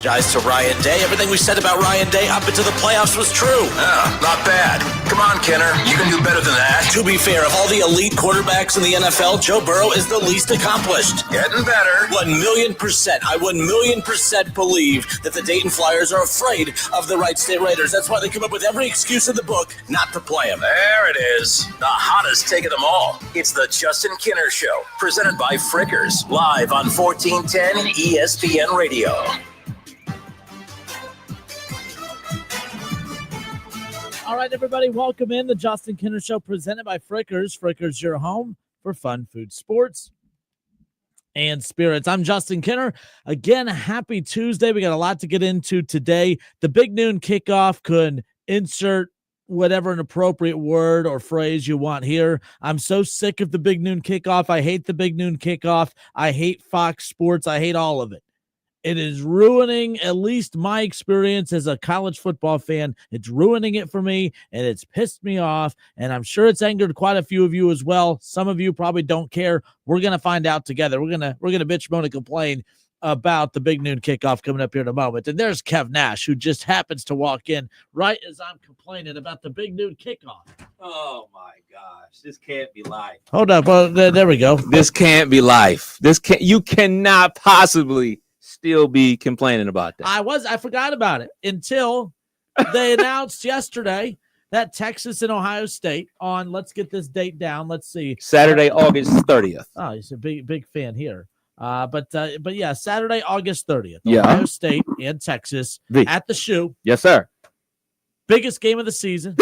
apologize to Ryan Day. Everything we said about Ryan Day up into the playoffs was true. Not bad. Come on, Kenner. You can do better than that. To be fair, of all the elite quarterbacks in the NFL, Joe Burrow is the least accomplished. Getting better. 1,000,000%. I 1,000,000% believe that the Dayton Flyers are afraid of the Wright State Raiders. That's why they come up with every excuse in the book not to play them. There it is. The hottest take of them all. It's the Justin Kenner Show, presented by Frickers, live on 1410 ESPN Radio. All right, everybody, welcome in the Justin Kenner Show, presented by Frickers. Frickers, your home for fun, food, sports, and spirits. I'm Justin Kenner. Again, happy Tuesday. We got a lot to get into today. The big noon kickoff could insert whatever an appropriate word or phrase you want here. I'm so sick of the big noon kickoff. I hate the big noon kickoff. I hate Fox Sports. I hate all of it. It is ruining at least my experience as a college football fan. It's ruining it for me, and it's pissed me off, and I'm sure it's angered quite a few of you as well. Some of you probably don't care. We're going to find out together. We're gonna bitch, moan, and complain about the big noon kickoff coming up here in a moment. And there's Kev Nash, who just happens to walk in right as I'm complaining about the big noon kickoff. Oh my gosh, this can't be life. Hold up. Well, there we go. This can't be life. You cannot possibly still be complaining about that. I forgot about it until they announced yesterday that Texas and Ohio State on, let's get this date down. Let's see. Saturday, August 30th. Oh, he's a big fan here. But yeah, Saturday, August 30th. Yeah. Ohio State and Texas at the Shoe. Yes, sir. Biggest game of the season.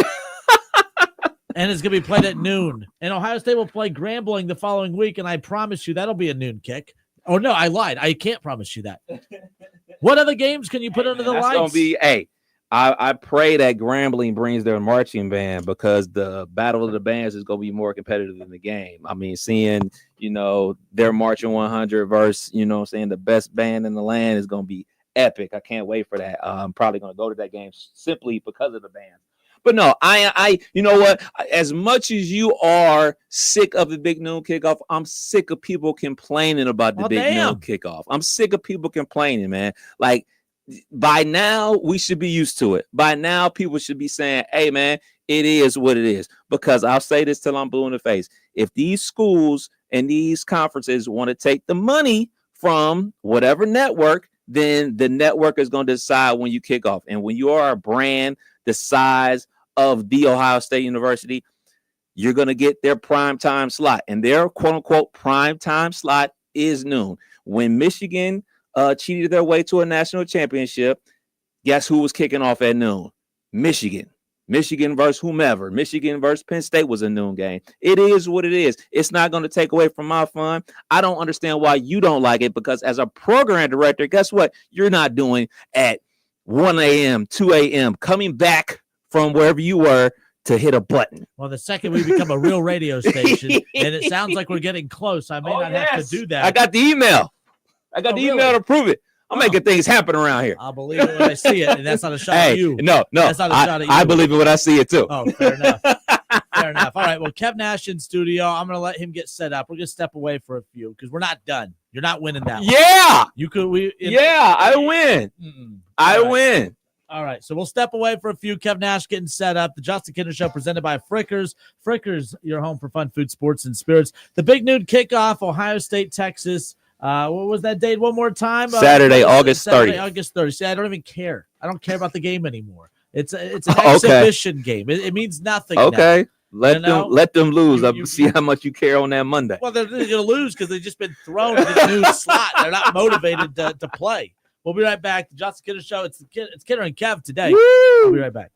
And it's going to be played at noon. And Ohio State will play Grambling the following week, and I promise you that'll be a noon kick. Oh, no, I lied. I can't promise you that. What other games can you put under the lights? That's going to be, I pray that Grambling brings their marching band, because the Battle of the Bands is going to be more competitive than the game. I mean, seeing, their marching 100 versus, the best band in the land is going to be epic. I can't wait for that. I'm probably going to go to that game simply because of the band. But no, I you know what? As much as you are sick of the big noon kickoff, I'm sick of people complaining about the noon kickoff. I'm sick of people complaining, man. Like, by now, we should be used to it. By now, people should be saying, hey, man, it is what it is. Because I'll say this till I'm blue in the face. If these schools and these conferences want to take the money from whatever network, then the network is going to decide when you kick off. And when you are a brand the size of The Ohio State University, you're going to get their prime time slot. And their quote-unquote prime time slot is noon. When Michigan cheated their way to a national championship, guess who was kicking off at noon? Michigan. Michigan versus whomever. Michigan versus Penn State was a noon game. It is what it is. It's not going to take away from my fun. I don't understand why you don't like it, because as a program director, guess what? You're not doing at 1 a.m., 2 a.m., coming back from wherever you were to hit a button. Well, the second we become a real radio station, and it sounds like we're getting close, I may not have to do that. I got the email. Email to prove it. I'm making things happen around here. I'll believe it when I see it, and that's not a shot at you. No. That's not a shot at you. I believe it when I see it, too. Oh, fair enough. Fair enough. All right, well, Kev Nash in studio. I'm going to let him get set up. We're going to step away for a few because we're not done. You're not winning that one. Yeah. I win. I win. All right, so we'll step away for a few. Kev Nash getting set up. The Justin Kenner Show presented by Frickers. Frickers, your home for fun, food, sports, and spirits. The big noon kickoff, Ohio State, Texas. What was that date one more time? Saturday, August 30th. August 30th. See, I don't even care. I don't care about the game anymore. It's an exhibition game. It means nothing. Okay. Now. Let them lose. See how much you care on that Monday. Well, they're going to lose because they've just been thrown in the new slot. They're not motivated to play. We'll be right back. The Justin Kenner Show. It's Kenner and Kev today. Woo! We'll be right back.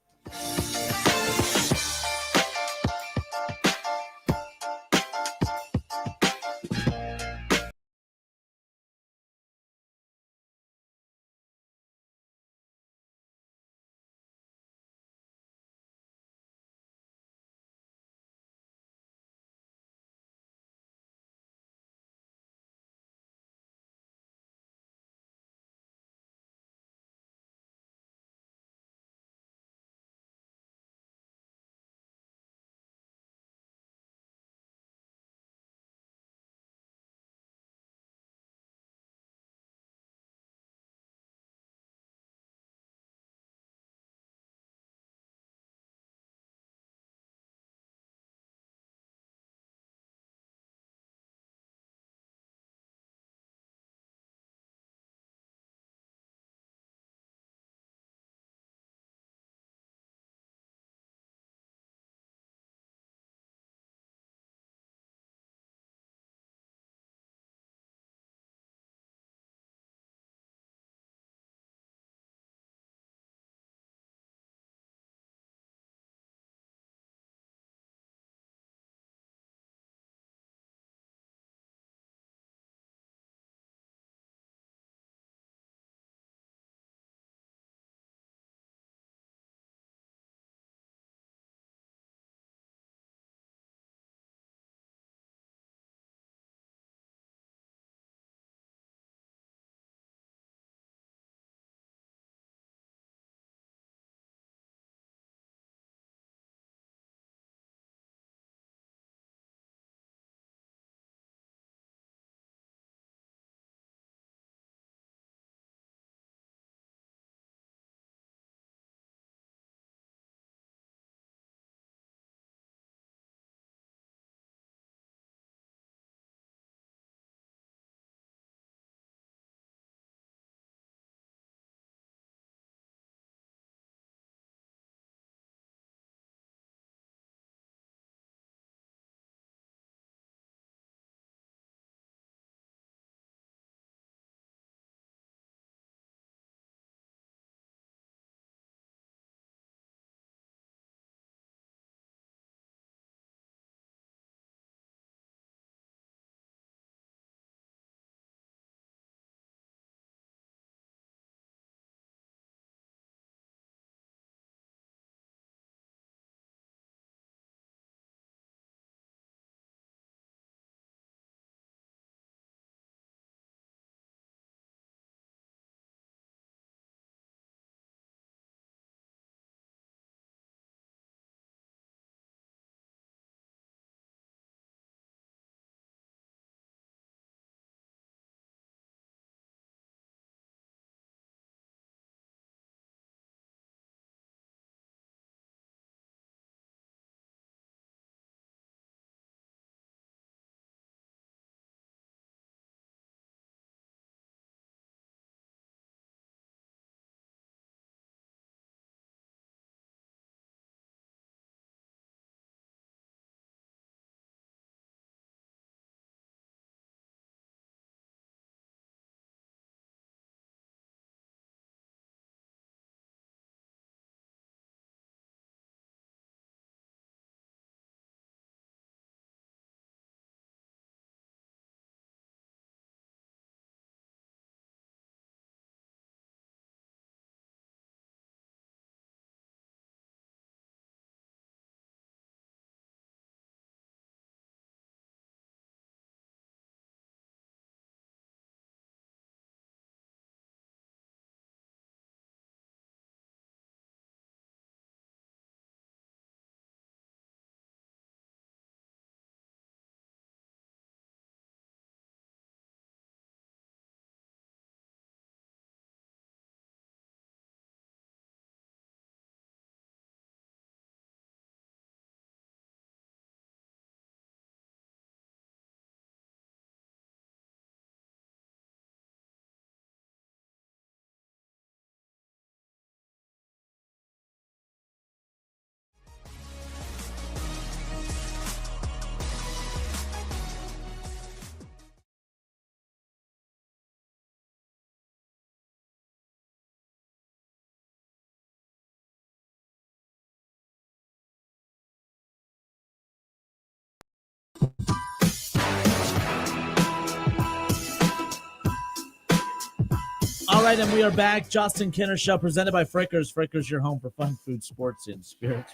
right, and we are back. Justin Kinner Show, presented by Frickers. Frickers, your home for fun, food, sports, and spirits.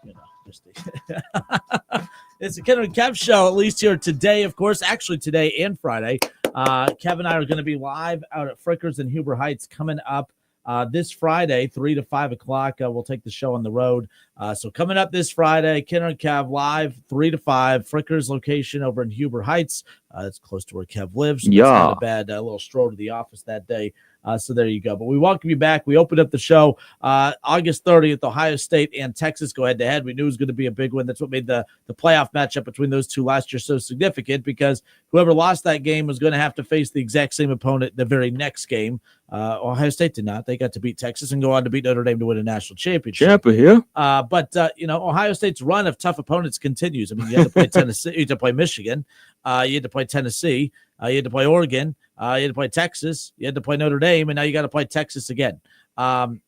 You know, just it's the Kinner and Kev Show, at least here today, of course. Actually, today and Friday. Kev and I are going to be live out at Frickers in Huber Heights coming up this Friday, 3 to 5 o'clock. We'll take the show on the road. So coming up this Friday, Kinner and Kev live, 3 to 5, Frickers location over in Huber Heights. It's close to where Kev lives. So it's not a bad little stroll to the office that day. So there you go. But we welcome you back. We opened up the show August 30th, Ohio State and Texas go head-to-head. We knew it was going to be a big one. That's what made the playoff matchup between those two last year so significant, because whoever lost that game was going to have to face the exact same opponent the very next game. Ohio State did not. They got to beat Texas and go on to beat Notre Dame to win a national championship. But Ohio State's run of tough opponents continues. I mean, you had to play Tennessee, you had to play Michigan, you had to play Tennessee, you had to play Oregon, you had to play Texas, you had to play Notre Dame, and now you got to play Texas again. And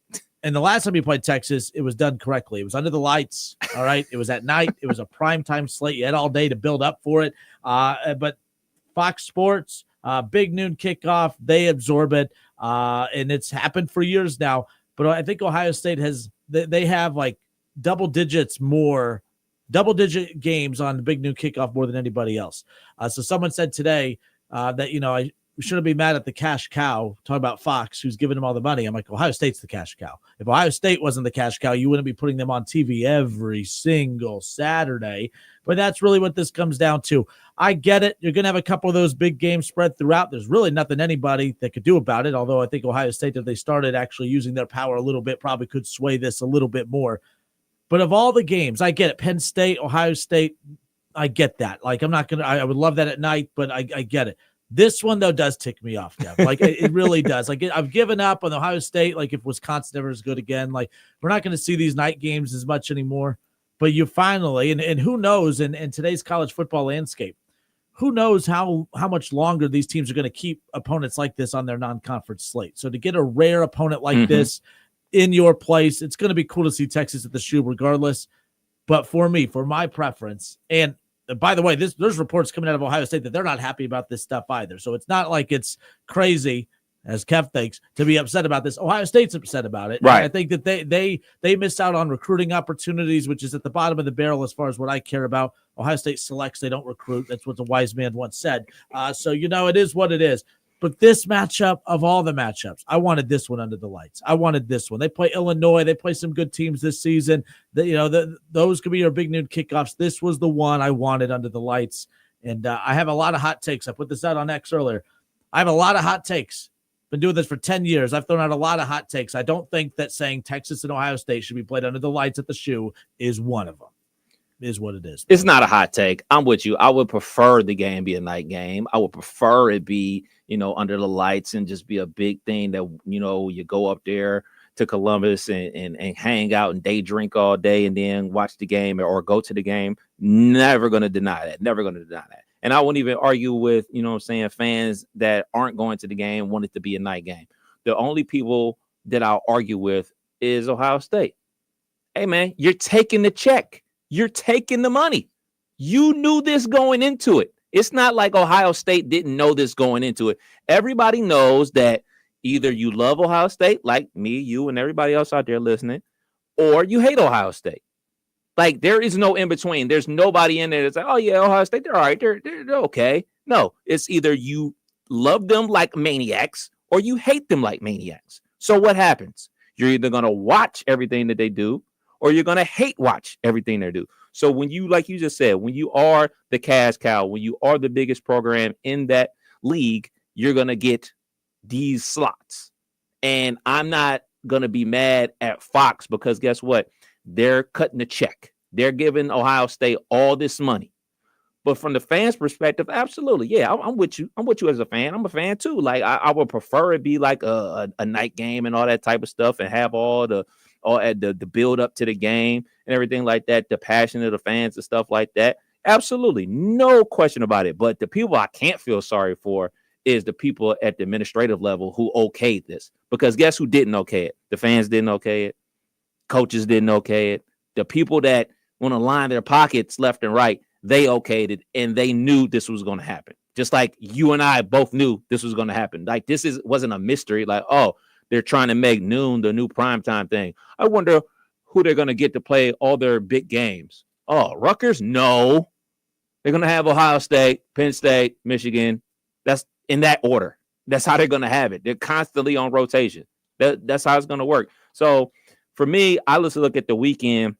the last time you played Texas, it was done correctly. It was under the lights, all right? It was at night. It was a primetime slate. You had all day to build up for it. But Fox Sports, big noon kickoff, they absorb it, and it's happened for years now. But I think Ohio State they have like double-digit games on the big noon kickoff more than anybody else. So someone said today that, we shouldn't be mad at the cash cow, talking about Fox, who's giving them all the money. I'm like, Ohio State's the cash cow. If Ohio State wasn't the cash cow, you wouldn't be putting them on TV every single Saturday. But that's really what this comes down to. I get it. You're going to have a couple of those big games spread throughout. There's really nothing anybody that could do about it, although I think Ohio State, if they started actually using their power a little bit, probably could sway this a little bit more. But of all the games, I get it. Penn State, Ohio State, I get that. Like, I would love that at night, but I get it. This one, though, does tick me off, Kev. Like, it really does. Like, I've given up on Ohio State. Like, if Wisconsin ever is good again, like, we're not going to see these night games as much anymore. But you finally, and who knows in today's college football landscape, who knows how much longer these teams are going to keep opponents like this on their non-conference slate. So to get a rare opponent like this in your place, it's going to be cool to see Texas at the shoe regardless. But for me, for my preference, and by the way, there's reports coming out of Ohio State that they're not happy about this stuff either. So it's not like it's crazy, as Kev thinks, to be upset about this. Ohio State's upset about it. Right. And I think that they missed out on recruiting opportunities, which is at the bottom of the barrel as far as what I care about. Ohio State selects, they don't recruit. That's what the wise man once said. So, it is what it is. But this matchup, of all the matchups, I wanted this one under the lights. I wanted this one. They play Illinois. They play some good teams this season. Those could be your big noon kickoffs. This was the one I wanted under the lights. And I have a lot of hot takes. I put this out on X earlier. I have a lot of hot takes. Been doing this for 10 years. I've thrown out a lot of hot takes. I don't think that saying Texas and Ohio State should be played under the lights at the shoe is one of them. Is what it is. It's not a hot take. I'm with you. I would prefer the game be a night game. I would prefer it be, under the lights and just be a big thing that, you go up there to Columbus and hang out and day drink all day and then watch the game or go to the game. Never going to deny that. Never going to deny that. And I wouldn't even argue with, fans that aren't going to the game, want it to be a night game. The only people that I'll argue with is Ohio State. Hey, man, you're taking the check. You're taking the money. You knew this going into it. It's not like Ohio State didn't know this going into it. Everybody knows that either you love Ohio State, like me, you, and everybody else out there listening, or you hate Ohio State. Like, there is no in between. There's nobody in there that's like, oh, yeah, Ohio State, they're all right. They're okay. No, it's either you love them like maniacs or you hate them like maniacs. So what happens? You're either going to watch everything that they do or you're going to hate watch everything they do. So when you, like you just said, when you are the cash cow, when you are the biggest program in that league, you're going to get these slots. And I'm not going to be mad at Fox because guess what? They're cutting the check. They're giving Ohio State all this money. But from the fans' perspective, absolutely. Yeah, I'm with you. I'm with you as a fan. I'm a fan too. Like I would prefer it be like a night game and all that type of stuff and have all the build up to the game and everything like that, the passion of the fans and stuff like that. Absolutely. No question about it. But the people I can't feel sorry for is the people at the administrative level who okayed this. Because guess who didn't okay it? The fans didn't okay it. Coaches didn't okay it. The people that want to line their pockets left and right, they okayed it, and they knew this was going to happen. Just like you and I both knew this was going to happen. Like wasn't a mystery. Like, oh, they're trying to make noon the new primetime thing. I wonder who they're going to get to play all their big games. Oh, Rutgers? No. They're going to have Ohio State, Penn State, Michigan. That's in that order. That's how they're going to have it. They're constantly on rotation. That's how it's going to work. So for me, I just look at the weekend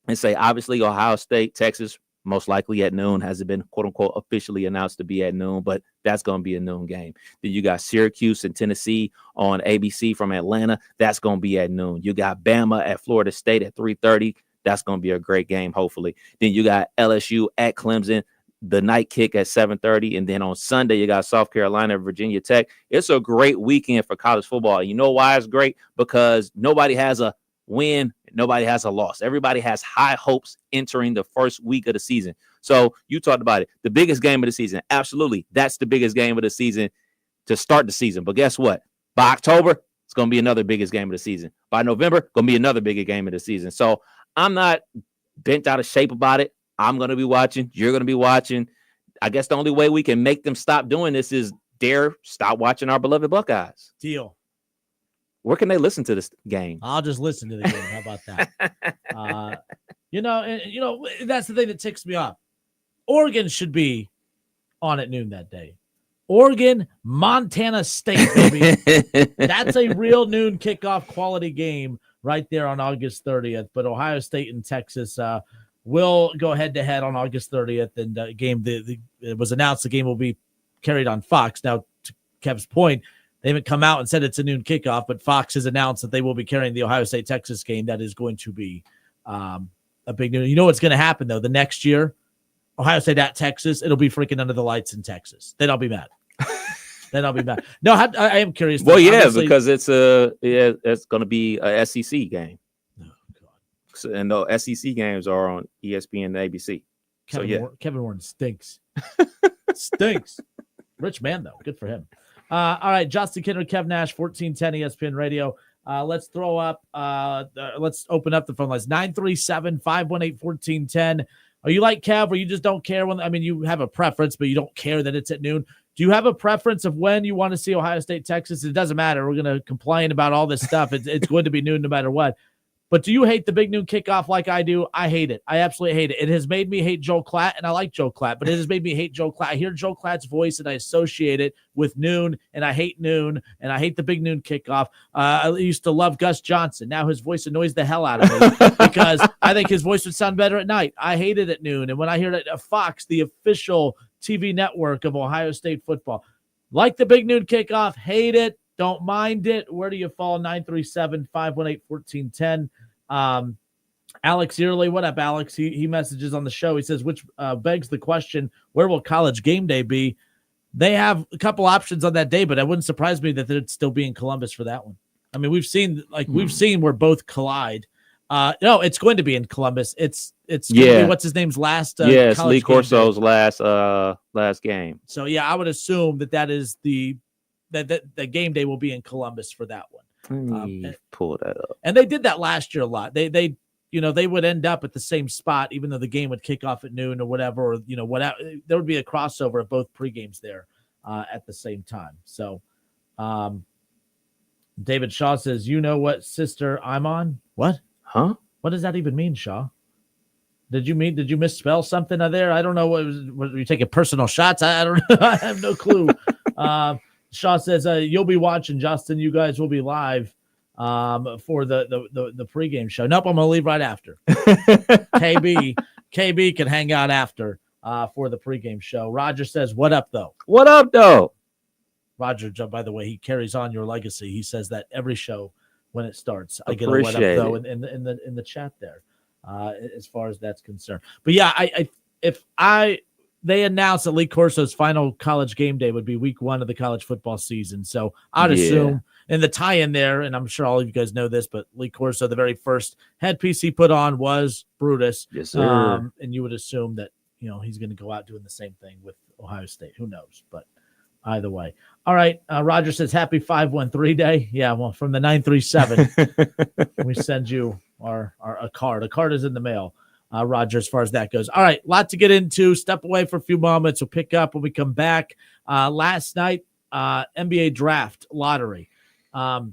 and say, obviously, Ohio State, Texas, most likely at noon. Hasn't been, quote unquote, officially announced to be at noon, but that's going to be a noon game. Then you got Syracuse and Tennessee on ABC from Atlanta. That's going to be at noon. You got Bama at Florida State at 3:30. That's going to be a great game, hopefully. Then you got LSU at Clemson, the night kick at 7:30. And then on Sunday, you got South Carolina, Virginia Tech. It's a great weekend for college football. You know why it's great? Because nobody has a win. Nobody has a loss. Everybody has high hopes entering the first week of the season. So you talked about it. The biggest game of the season. Absolutely. That's the biggest game of the season to start the season. But guess what? By October, it's going to be another biggest game of the season. By November, going to be another bigger game of the season. So I'm not bent out of shape about it. I'm going to be watching. You're going to be watching. I guess the only way we can make them stop doing this is stop watching our beloved Buckeyes. Deal. Where can they listen to this game? I'll just listen to the game. How about that? That's the thing that ticks me off. Oregon should be on at noon that day. Oregon, Montana State, baby. That's a real noon kickoff quality game right there on August 30th. But Ohio State and Texas will go head-to-head on August 30th. And the game, it was announced the game will be carried on Fox. Now, to Kev's point, they haven't come out and said it's a noon kickoff, but Fox has announced that they will be carrying the Ohio State-Texas game. That is going to be a big noon. You know what's going to happen, though? The next year, Ohio State at Texas, it'll be freaking under the lights in Texas. Then I'll be mad. No, I am curious. Well, yeah, because it's going to be a SEC game. Oh, God. And the SEC games are on ESPN and ABC. Kevin Warren stinks. Stinks. Rich man, though. Good for him. All right, Justin Kinner, Kev Nash, 1410 ESPN Radio. Let's throw up. Let's open up the phone lines. 937-518-1410. Are you like Kev, where you just don't care you have a preference, but you don't care that it's at noon? Do you have a preference of when you want to see Ohio State, Texas? It doesn't matter. We're going to complain about all this stuff. It's going to be noon no matter what. But do you hate the big noon kickoff like I do? I hate it. I absolutely hate it. It has made me hate Joe Klatt, and I like Joe Klatt, but it has made me hate Joe Klatt. I hear Joe Klatt's voice, and I associate it with noon, and I hate noon, and I hate the big noon kickoff. I used to love Gus Johnson. Now his voice annoys the hell out of me because I think his voice would sound better at night. I hate it at noon, and when I hear it at Fox, the official TV network of Ohio State football, like the big noon kickoff, hate it. Don't mind it. Where do you fall? 937-518-1410. Alex Early, what up, Alex? He messages on the show. He says, which begs the question, where will College Game Day be? They have a couple options on that day, but it wouldn't surprise me that they'd still be in Columbus for that one. I mean, we've seen where both collide. No, it's going to be in Columbus. It's going to be what's his name's last. It's Lee Corso's last game. So yeah, I would assume that is the game day will be in Columbus for that one. Let me pull that up. And they did that last year a lot. They would end up at the same spot, even though the game would kick off at noon or whatever, or whatever. There would be a crossover of both pregames there at the same time. So, David Shaw says, "You know what sister I'm on? What? Huh? What does that even mean, Shaw? Did you misspell something there? I don't know. What were you taking personal shots? I don't know. I have no clue." Shaw says, "You'll be watching, Justin. You guys will be live for the pregame show." Nope, I'm gonna leave right after. KB can hang out after for the pregame show. Roger says, "What up, though?" What up, though? Roger, by the way, he carries on your legacy. He says that every show when it starts. I get a what up, though, in the chat there, as far as that's concerned. But yeah, they announced that Lee Corso's final College Game Day would be week 1 of the college football season. So I'd assume, and the tie-in there, and I'm sure all of you guys know this, but Lee Corso, the very first headpiece he put on was Brutus. Yes, sir. And you would assume that, he's going to go out doing the same thing with Ohio State. Who knows? But either way. All right. Roger says, happy 513 day. Yeah, well, from the 937, we send you a card. A card is in the mail. Roger, as far as that goes. All right, lot to get into. Step away for a few moments. We'll pick up when we come back. Last night, NBA draft lottery. A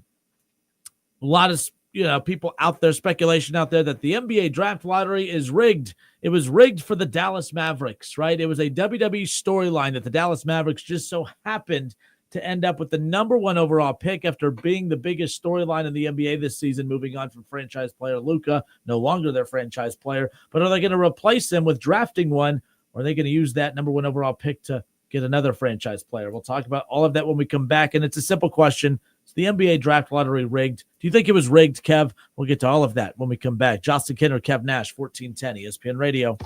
lot of people out there, speculation out there that the NBA draft lottery is rigged. It was rigged for the Dallas Mavericks, right? It was a WWE storyline that the Dallas Mavericks just so happened to end up with the number 1 overall pick after being the biggest storyline in the NBA this season, moving on from franchise player Luka, no longer their franchise player. But are they going to replace him with drafting one, or are they going to use that number 1 overall pick to get another franchise player? We'll talk about all of that when we come back, and it's a simple question. Is the NBA draft lottery rigged? Do you think it was rigged, Kev? We'll get to all of that when we come back. Justin Kinner, Kev Nash, 1410 ESPN Radio.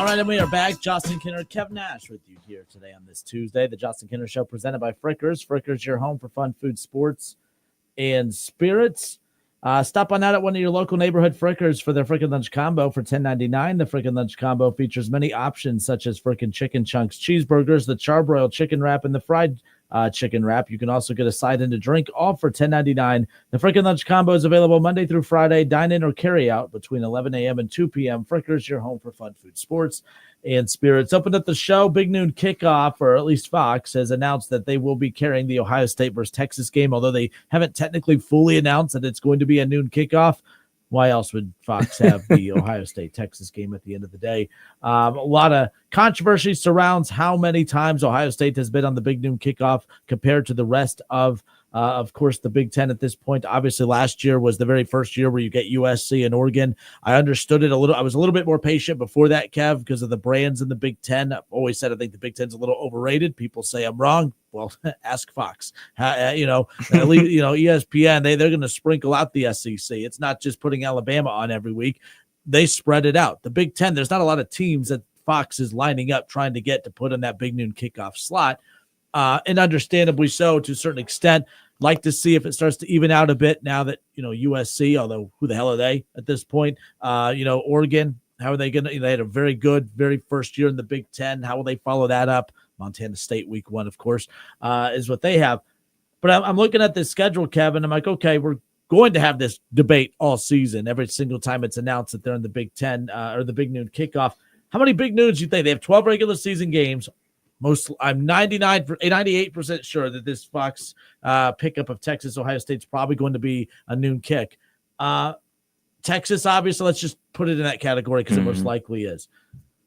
right, and we are back. Justin Kinner, Kev Nash with you here today on this Tuesday. The Justin Kinner Show presented by Frickers. Frickers, your home for fun, food, sports, and spirits. Stop on out at one of your local neighborhood Frickers for their Frickin' Lunch Combo for $10.99. The Frickin' Lunch Combo features many options such as frickin' chicken chunks, cheeseburgers, the charbroiled chicken wrap, and the fried chicken wrap. You can also get a side and a drink, all for $10.99. The Frickin' Lunch Combo is available Monday through Friday, dine in or carry out between 11 a.m. and 2 p.m. Frickers, your home for fun, food, sports, and spirits. Opened up the show, Big Noon Kickoff, or at least Fox, has announced that they will be carrying the Ohio State versus Texas game, although they haven't technically fully announced that it's going to be a noon kickoff. Why else would Fox have the Ohio State-Texas game at the end of the day? A lot of controversy surrounds how many times Ohio State has been on the Big Noon Kickoff compared to the rest of course, the Big Ten at this point. Obviously, last year was the very first year where you get USC and Oregon. I understood it a little. I was a little bit more patient before that, Kev, because of the brands in the Big Ten. I've always said I think the Big Ten's a little overrated. People say I'm wrong. Well, ask Fox. At least, ESPN, they're going to sprinkle out the SEC. It's not just putting Alabama on every week. They spread it out. The Big Ten, there's not a lot of teams that Fox is lining up trying to get to put in that Big Noon Kickoff slot. And understandably so to a certain extent. Like to see if it starts to even out a bit now that, USC, although who the hell are they at this point? Oregon, how are they going to, they had a very good, very first year in the Big Ten. How will they follow that up? Montana State week 1, of course, is what they have. But I'm looking at this schedule, Kevin. I'm like, okay, we're going to have this debate all season. Every single time it's announced that they're in the Big Ten or the Big Noon Kickoff. How many Big Noons do you think? They have 12 regular season games. I'm 98% sure that this Fox pickup of Texas, Ohio State's probably going to be a noon kick. Texas, obviously, let's just put it in that category because it most likely is.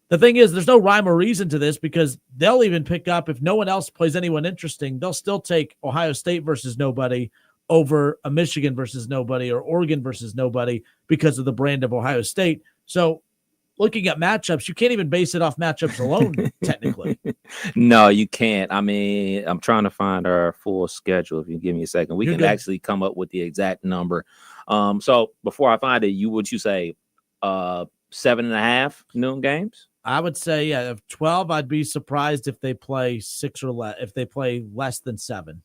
The thing is, there's no rhyme or reason to this because they'll even pick up, if no one else plays anyone interesting, they'll still take Ohio State versus nobody over a Michigan versus nobody or Oregon versus nobody because of the brand of Ohio State. So looking at matchups, you can't even base it off matchups alone, technically. No, you can't. I mean, I'm trying to find our full schedule. If you give me a second, we can actually come up with the exact number. So before I find it, would you say 7.5 noon games? I would say, yeah, of 12, I'd be surprised if they play 6 or less, if they play less than 7.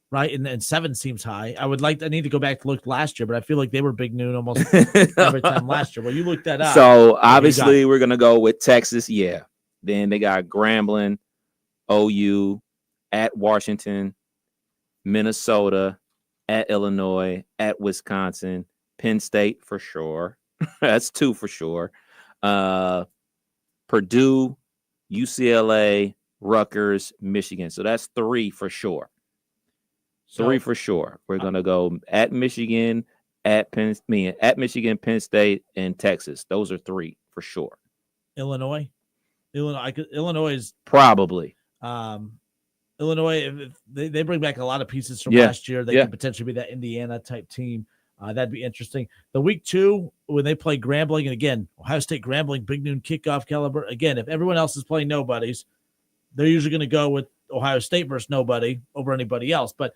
Right, and 7 seems high. I need to go back to look last year, but I feel like they were Big Noon almost every time last year. Well, you looked that up. So obviously we're gonna go with Texas, yeah. Then they got Grambling, OU, at Washington, Minnesota, at Illinois, at Wisconsin, Penn State for sure. That's 2 for sure. Purdue, UCLA, Rutgers, Michigan. So that's 3 for sure. 3 for sure. We're gonna go at Michigan, at Michigan, Penn State, and Texas. Those are 3 for sure. Illinois is probably. Illinois, if they bring back a lot of pieces from last year. They could potentially be that Indiana type team. That'd be interesting. The week 2, when they play Grambling, and again, Ohio State Grambling, Big Noon Kickoff caliber. Again, if everyone else is playing nobodies, they're usually going to go with Ohio State versus nobody over anybody else. But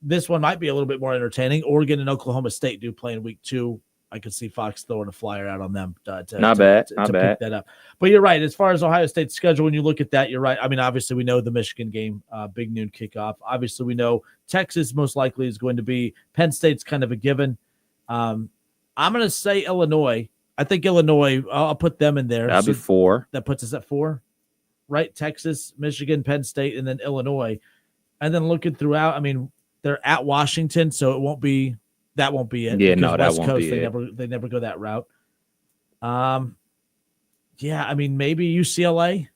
this one might be a little bit more entertaining. Oregon and Oklahoma State do play in week 2. I could see Fox throwing a flyer out on them to pick that up. But you're right. As far as Ohio State's schedule, when you look at that, you're right. I mean, obviously, we know the Michigan game, Big Noon Kickoff. Obviously, we know Texas most likely is going to be. Penn State's kind of a given. I'm going to say Illinois. I think Illinois, I'll put them in there. That'll be 4. That puts us at 4, right? Texas, Michigan, Penn State, and then Illinois. And then looking throughout, I mean, they're at Washington, so that won't be it. Yeah, no, that West won't Coast, be it. They never go that route. Yeah, I mean, maybe UCLA,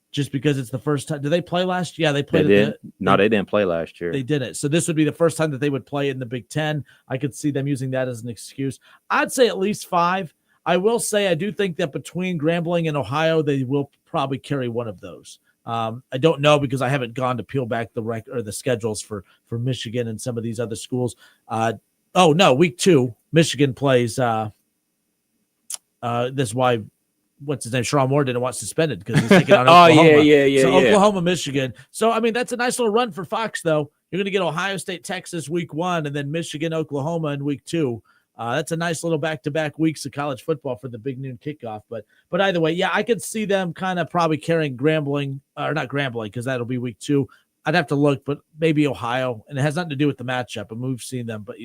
just because it's the first time. Did they play last year? Yeah, they played. They didn't play last year. They didn't. So this would be the first time that they would play in the Big Ten. I could see them using that as an excuse. I'd say at least 5. I will say I do think that between Grambling and Ohio, they will probably carry one of those. I don't know because I haven't gone to peel back the schedules for Michigan and some of these other schools. Week 2, Michigan plays. This is why, what's his name? Sherrod Moore didn't want suspended because he's taking on Oklahoma. So Oklahoma, Michigan. So I mean, that's a nice little run for Fox, though. You're going to get Ohio State, Texas week 1, and then Michigan, Oklahoma in week 2. That's a nice little back-to-back weeks of college football for the big noon kickoff. But either way, yeah, I could see them kind of probably carrying Grambling, or not Grambling, because that'll be week 2. I'd have to look, but maybe Ohio, and it has nothing to do with the matchup. And we've seen them, but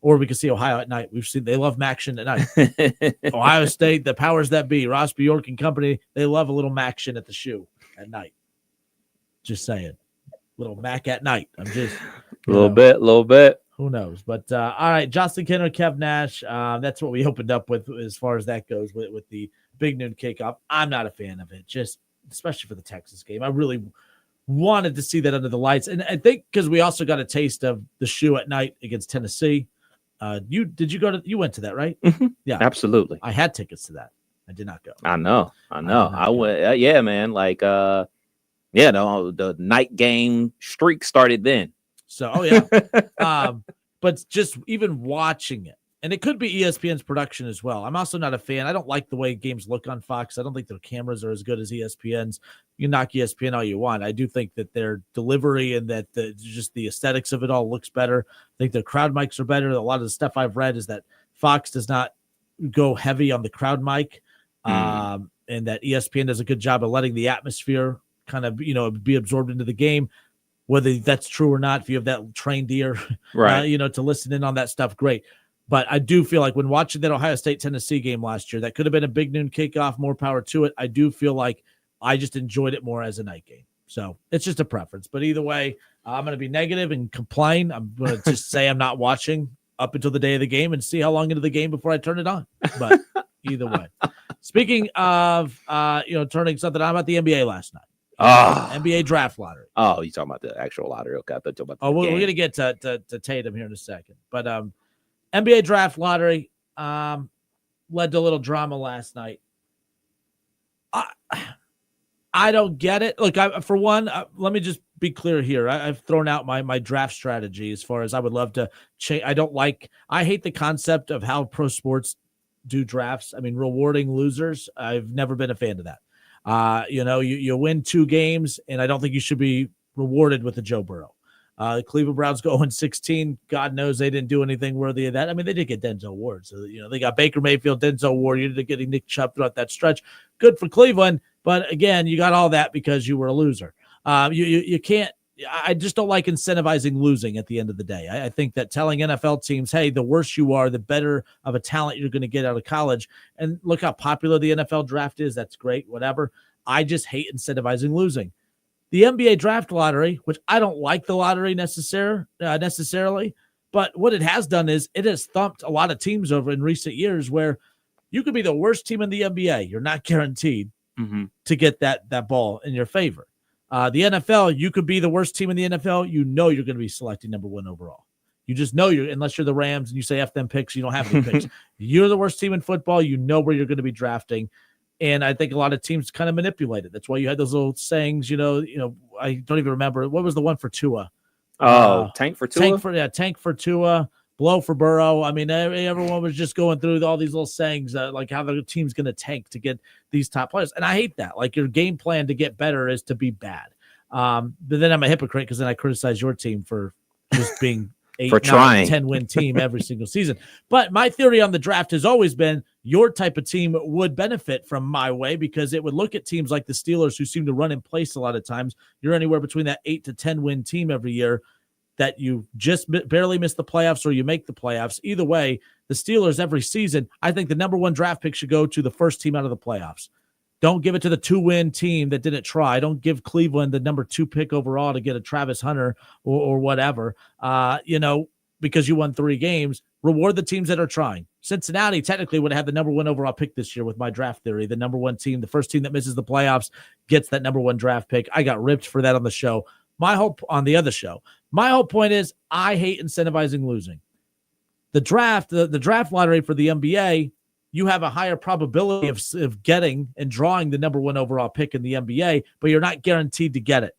or we could see Ohio at night. We've seen they love Maction at night. Ohio State, the powers that be, Ross Bjork and company, they love a little Maction at the shoe at night. Just saying, little Mac at night. I'm just a little bit. Who knows? But all right, Justin Kinner, Kev Nash. That's what we opened up with as far as that goes with the big noon kickoff. I'm not a fan of it, just especially for the Texas game. I really wanted to see that under the lights, and I think because we also got a taste of the shoe at night against Tennessee. You went to that, right? Mm-hmm. Yeah, absolutely. I had tickets to that. I did not go. I know. I went. Yeah, man. Like, the night game streak started then. So, oh yeah. But just even watching it, and it could be ESPN's production as well. I'm also not a fan. I don't like the way games look on Fox. I don't think their cameras are as good as ESPN's. You knock ESPN all you want. I do think that their delivery and that just the aesthetics of it all looks better. I think their crowd mics are better. A lot of the stuff I've read is that Fox does not go heavy on the crowd mic, and that ESPN does a good job of letting the atmosphere kind of, be absorbed into the game. Whether that's true or not, if you have that trained ear, right, to listen in on that stuff, great. But I do feel like when watching that Ohio State-Tennessee game last year, that could have been a big noon kickoff, more power to it. I do feel like I just enjoyed it more as a night game. So it's just a preference. But either way, I'm going to be negative and complain. I'm going to just say I'm not watching up until the day of the game and see how long into the game before I turn it on. But either way. Speaking of, turning something on, about the NBA last night. NBA draft lottery. Oh, you talking about the actual lottery? Okay, I thought you were about we're going to get to Tatum here in a second. But NBA draft lottery led to a little drama last night. I don't get it. Look, for one, let me just be clear here. I've thrown out my draft strategy as far as I would love to change. I hate the concept of how pro sports do drafts. I mean, rewarding losers. I've never been a fan of that. You win 2 games, and I don't think you should be rewarded with a Joe Burrow. Cleveland Browns go 0-16. God knows they didn't do anything worthy of that. I mean, they did get Denzel Ward. So, they got Baker Mayfield, Denzel Ward. You ended up getting Nick Chubb throughout that stretch. Good for Cleveland. But again, you got all that because you were a loser. You can't. I just don't like incentivizing losing at the end of the day. I think that telling NFL teams, hey, the worse you are, the better of a talent you're going to get out of college. And look how popular the NFL draft is. That's great, whatever. I just hate incentivizing losing. The NBA draft lottery, which I don't like the lottery necessarily, but what it has done is it has thumped a lot of teams over in recent years where you could be the worst team in the NBA. You're not guaranteed to get that ball in your favor. The NFL, you could be the worst team in the NFL. You're going to be selecting number 1 overall. You just know unless you're the Rams and you say F them picks, you don't have any picks. You're the worst team in football. You know where you're going to be drafting. And I think a lot of teams kind of manipulate it. That's why you had those little sayings, I don't even remember. What was the one for Tua? Tank for Tua? Tank for Tua, blow for Burrow. I mean, everyone was just going through all these little sayings, like how the team's going to tank to get these top players. And I hate that. Like, your game plan to get better is to be bad. But then I'm a hypocrite because then I criticize your team for just being for trying 10-win team every single season. But my theory on the draft has always been your type of team would benefit from my way, because it would look at teams like the Steelers, who seem to run in place a lot of times. You're anywhere between that 8 to 10 win team every year that you just barely miss the playoffs or you make the playoffs. Either way, the Steelers every season, I think the number 1 draft pick should go to the first team out of the playoffs. Don't give it to the 2-win team that didn't try. Don't give Cleveland the number 2 pick overall to get a Travis Hunter or whatever, because you won 3 games. Reward the teams that are trying. Cincinnati technically would have the number 1 overall pick this year with my draft theory. The number 1 team, the first team that misses the playoffs, gets that number 1 draft pick. I got ripped for that on the show. On the other show. My whole point is I hate incentivizing losing. The draft lottery for the NBA, you have a higher probability of getting and drawing the number 1 overall pick in the NBA, but you're not guaranteed to get it.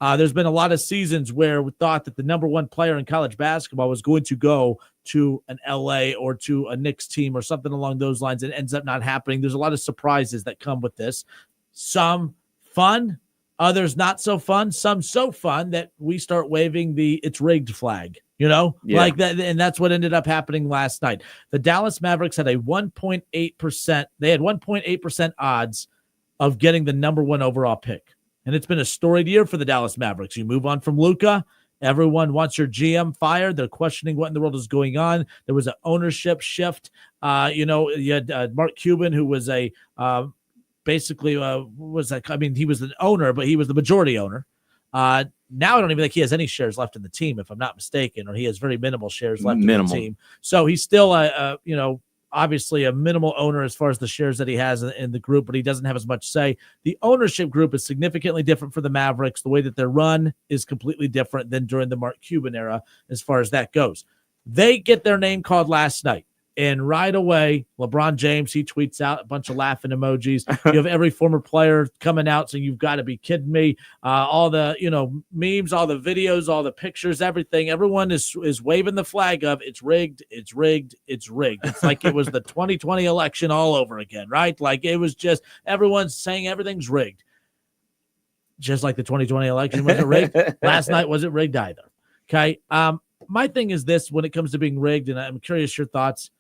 There's been a lot of seasons where we thought that the number 1 player in college basketball was going to go to an LA or to a Knicks team or something along those lines. It ends up not happening. There's a lot of surprises that come with this. Some fun, Others not so fun, some so fun that we start waving the "it's rigged" flag, like that. And that's what ended up happening last night. The Dallas Mavericks had a 1.8%. They had 1.8% odds of getting the number 1 overall pick. And it's been a storied year for the Dallas Mavericks. You move on from Luka. Everyone wants your GM fired. They're questioning what in the world is going on. There was an ownership shift. You had Mark Cuban, who was he was an owner, but he was the majority owner. Now I don't even think he has any shares left in the team, if I'm not mistaken, or he has very minimal shares left in the team. So he's still obviously a minimal owner as far as the shares that he has in the group, but he doesn't have as much say. The ownership group is significantly different for the Mavericks. The way that they're run is completely different than during the Mark Cuban era as far as that goes. They get their name called last night. And right away, LeBron James, he tweets out a bunch of laughing emojis. You have every former player coming out saying, "You've got to be kidding me." All the, memes, all the videos, all the pictures, everything. Everyone is waving the flag of "it's rigged, it's rigged, it's rigged." It's like it was the 2020 election all over again, right? Like it was just everyone's saying everything's rigged. Just like the 2020 election wasn't rigged. Last night wasn't rigged either. Okay. My thing is this when it comes to being rigged, and I'm curious your thoughts.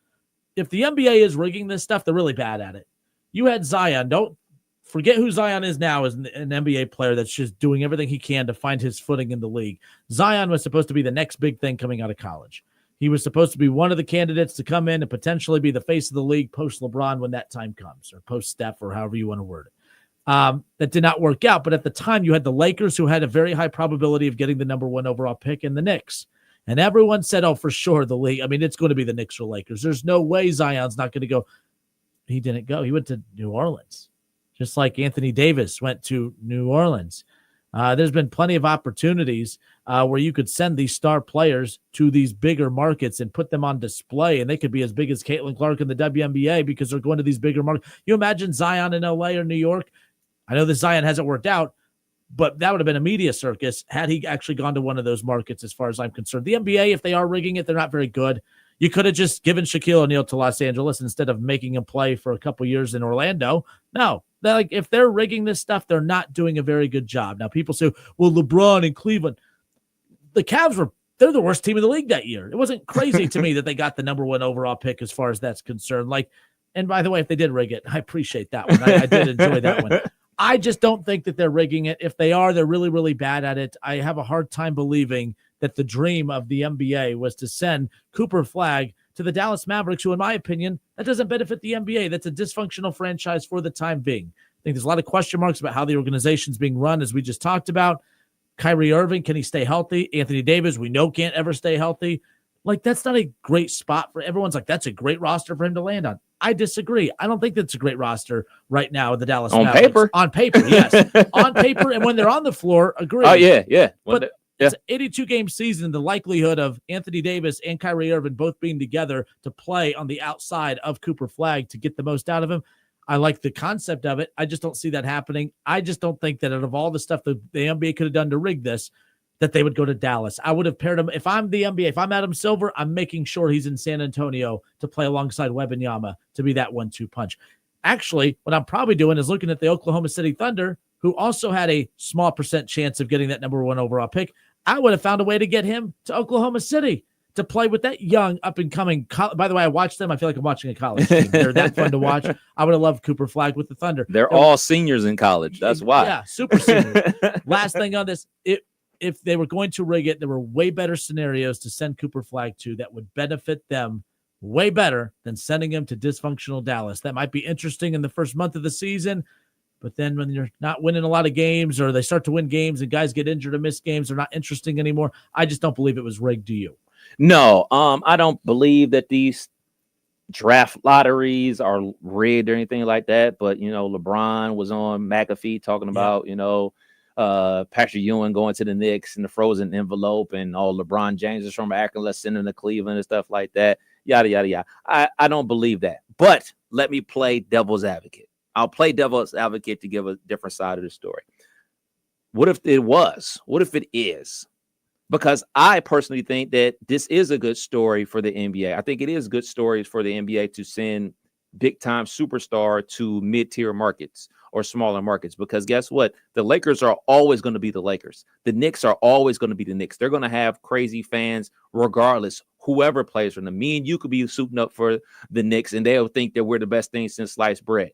If the NBA is rigging this stuff, they're really bad at it. You had Zion. Don't forget who Zion is now as an NBA player that's just doing everything he can to find his footing in the league. Zion was supposed to be the next big thing coming out of college. He was supposed to be one of the candidates to come in and potentially be the face of the league post LeBron when that time comes, or post Steph, or however you want to word it. That did not work out. But at the time, you had the Lakers, who had a very high probability of getting the number 1 overall pick, and the Knicks. And everyone said, "Oh, for sure, the league. I mean, it's going to be the Knicks or Lakers. There's no way Zion's not going to go." He didn't go. He went to New Orleans, just like Anthony Davis went to New Orleans. There's been plenty of opportunities where you could send these star players to these bigger markets and put them on display, and they could be as big as Caitlin Clark in the WNBA because they're going to these bigger markets. You imagine Zion in LA or New York? I know this Zion hasn't worked out, but that would have been a media circus had he actually gone to one of those markets, as far as I'm concerned. The NBA, if they are rigging it, they're not very good. You could have just given Shaquille O'Neal to Los Angeles instead of making him play for a couple years in Orlando. No, if they're rigging this stuff, they're not doing a very good job. Now, people say, well, LeBron and Cleveland, the Cavs they're the worst team in the league that year. It wasn't crazy to me that they got the number 1 overall pick as far as that's concerned. And by the way, if they did rig it, I appreciate that one. I did enjoy that one. I just don't think that they're rigging it. If they are, they're really, really bad at it. I have a hard time believing that the dream of the NBA was to send Cooper Flagg to the Dallas Mavericks, who, in my opinion, that doesn't benefit the NBA. That's a dysfunctional franchise for the time being. I think there's a lot of question marks about how the organization's being run, as we just talked about. Kyrie Irving, can he stay healthy? Anthony Davis, we know can't ever stay healthy. That's not a great spot for everyone's like, that's a great roster for him to land on. I disagree. I don't think that's a great roster right now with the Dallas Mavericks. On paper, yes. On paper, and when they're on the floor, agree. Oh, yeah. But it's an 82-game season. The likelihood of Anthony Davis and Kyrie Irving both being together to play on the outside of Cooper Flagg to get the most out of him, I like the concept of it. I just don't see that happening. I just don't think that out of all the stuff that the NBA could have done to rig this, that they would go to Dallas. I would have paired him. If I'm the NBA, if I'm Adam Silver, I'm making sure he's in San Antonio to play alongside Wembanyama to be that 1-2 punch. Actually, what I'm probably doing is looking at the Oklahoma City Thunder, who also had a small percent chance of getting that number 1 overall pick. I would have found a way to get him to Oklahoma City to play with that young up-and-coming. By the way, I watched them. I feel like I'm watching a college team. They're that fun to watch. I would have loved Cooper Flagg with the Thunder. They're all seniors in college. That's why. Yeah, super seniors. Last thing on this, if they were going to rig it, there were way better scenarios to send Cooper Flagg to that would benefit them way better than sending him to dysfunctional Dallas. That might be interesting in the first month of the season, but then when you're not winning a lot of games, or they start to win games and guys get injured or miss games, they're not interesting anymore. I just don't believe it was rigged. Do you? No, I don't believe that these draft lotteries are rigged or anything like that. But, LeBron was on McAfee talking about, Patrick Ewing going to the Knicks in the frozen envelope, and all LeBron James is from Akron, let's send him to Cleveland and stuff like that. Yada, yada, yada. I don't believe that. But let me play devil's advocate. I'll play devil's advocate to give a different side of the story. What if it was? What if it is? Because I personally think that this is a good story for the NBA. I think it is good stories for the NBA to send big-time superstar to mid-tier markets or smaller markets, because guess what? The Lakers are always going to be the Lakers. The Knicks are always going to be the Knicks. They're going to have crazy fans regardless, whoever plays for them. Me and you could be suiting up for the Knicks, and they'll think that we're the best thing since sliced bread.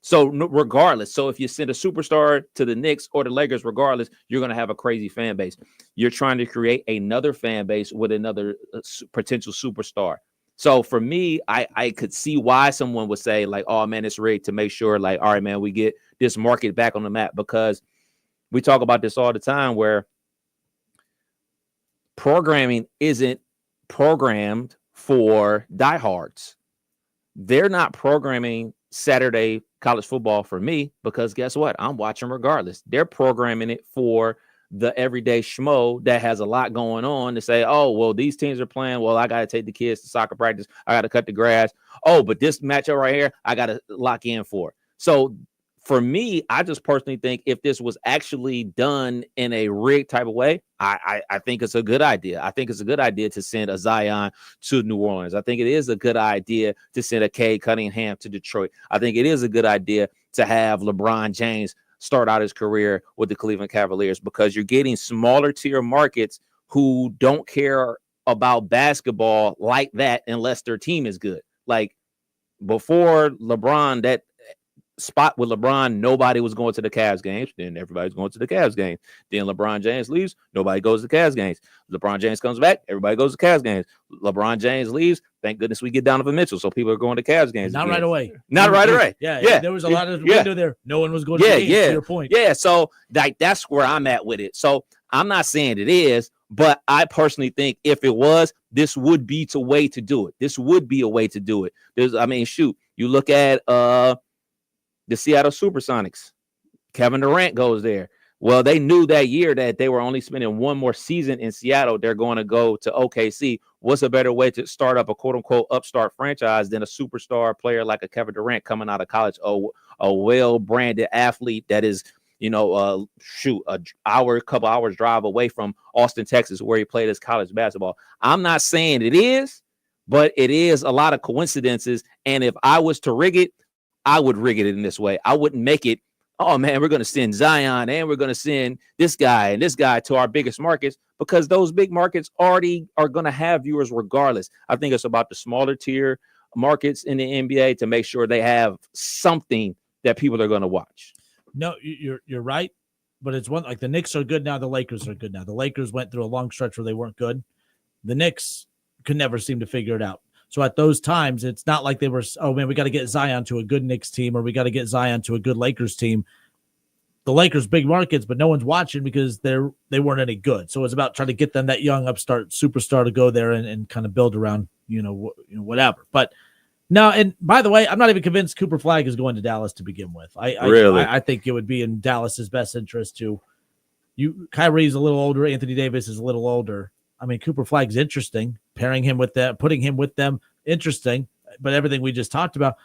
So regardless, so if you send a superstar to the Knicks or the Lakers, regardless, you're going to have a crazy fan base. You're trying to create another fan base with another potential superstar. So for me, I could see why someone would say like, oh man, it's rigged, to make sure like, all right, man, we get this market back on the map, because we talk about this all the time where programming isn't programmed for diehards. They're not programming Saturday college football for me, because guess what? I'm watching regardless. They're programming it for the everyday schmo that has a lot going on to say, oh, well, these teams are playing. Well, I got to take the kids to soccer practice. I got to cut the grass. Oh, but this matchup right here, I got to lock in for. So for me, I just personally think if this was actually done in a rigged type of way, I think it's a good idea. I think it's a good idea to send a Zion to New Orleans. I think it is a good idea to send a Cade Cunningham to Detroit. I think it is a good idea to have LeBron James start out his career with the Cleveland Cavaliers, because you're getting smaller tier markets who don't care about basketball like that unless their team is good. Like before LeBron, that spot with LeBron, nobody was going to the Cavs games. Then everybody's going to the Cavs games. Then LeBron James leaves, nobody goes to the Cavs games. LeBron James comes back, everybody goes to Cavs games. LeBron James leaves, thank goodness we get Donovan Mitchell, so people are going to Cavs games. Not again. right away. Not right away. Yeah. There was a lot of window there. No one was going to the games, to your point. Yeah. So like that's where I'm at with it. So I'm not saying it is, but I personally think if it was, this would be a way to do it. This would be a way to do it. Shoot, you look at the Seattle Supersonics. Kevin Durant goes there. Well, they knew that year that they were only spending one more season in Seattle. They're going to go to OKC. What's a better way to start up a quote-unquote upstart franchise than a superstar player like a Kevin Durant coming out of college, a well-branded athlete that is, a couple hours drive away from Austin, Texas, where he played his college basketball. I'm not saying it is, but it is a lot of coincidences. And if I was to rig it, I would rig it in this way. I wouldn't make it, oh man, we're going to send Zion and we're going to send this guy and this guy to our biggest markets, because those big markets already are going to have viewers regardless. I think it's about the smaller tier markets in the NBA to make sure they have something that people are going to watch. No, you're right. But it's one, like the Knicks are good now. The Lakers are good now. The Lakers went through a long stretch where they weren't good. The Knicks could never seem to figure it out. So at those times, it's not like they were, oh man, we got to get Zion to a good Knicks team, or we got to get Zion to a good Lakers team. The Lakers, big markets, but no one's watching because they weren't any good. So it's about trying to get them that young upstart superstar to go there and kind of build around, whatever. But no, and by the way, I'm not even convinced Cooper Flagg is going to Dallas to begin with. I think it would be in Dallas's best interest to Kyrie's a little older, Anthony Davis is a little older. I mean, Cooper Flagg's interesting. Pairing him with that, putting him with them, interesting. But everything we just talked about,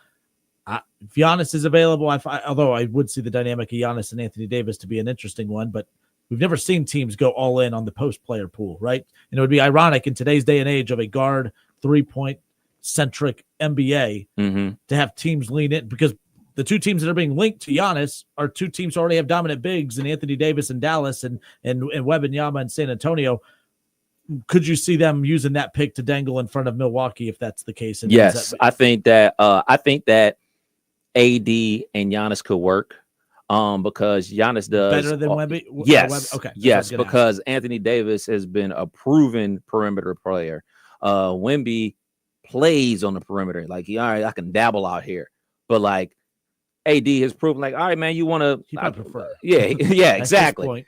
if Giannis is available, although I would see the dynamic of Giannis and Anthony Davis to be an interesting one, but we've never seen teams go all in on the post player pool, right? And it would be ironic in today's day and age of a guard 3-point centric NBA to have teams lean in, because the two teams that are being linked to Giannis are two teams who already have dominant bigs in Anthony Davis in Dallas and Wembanyama in San Antonio. Could you see them using that pick to dangle in front of Milwaukee if that's the case? And yes, I think that AD and Giannis could work because Giannis does better than Wemby. Yes, okay, yes, because Anthony Davis has been a proven perimeter player. Wemby plays on the perimeter, like all right, I can dabble out here, but like AD has proven, like all right, man, you want to? I prefer. Yeah, exactly.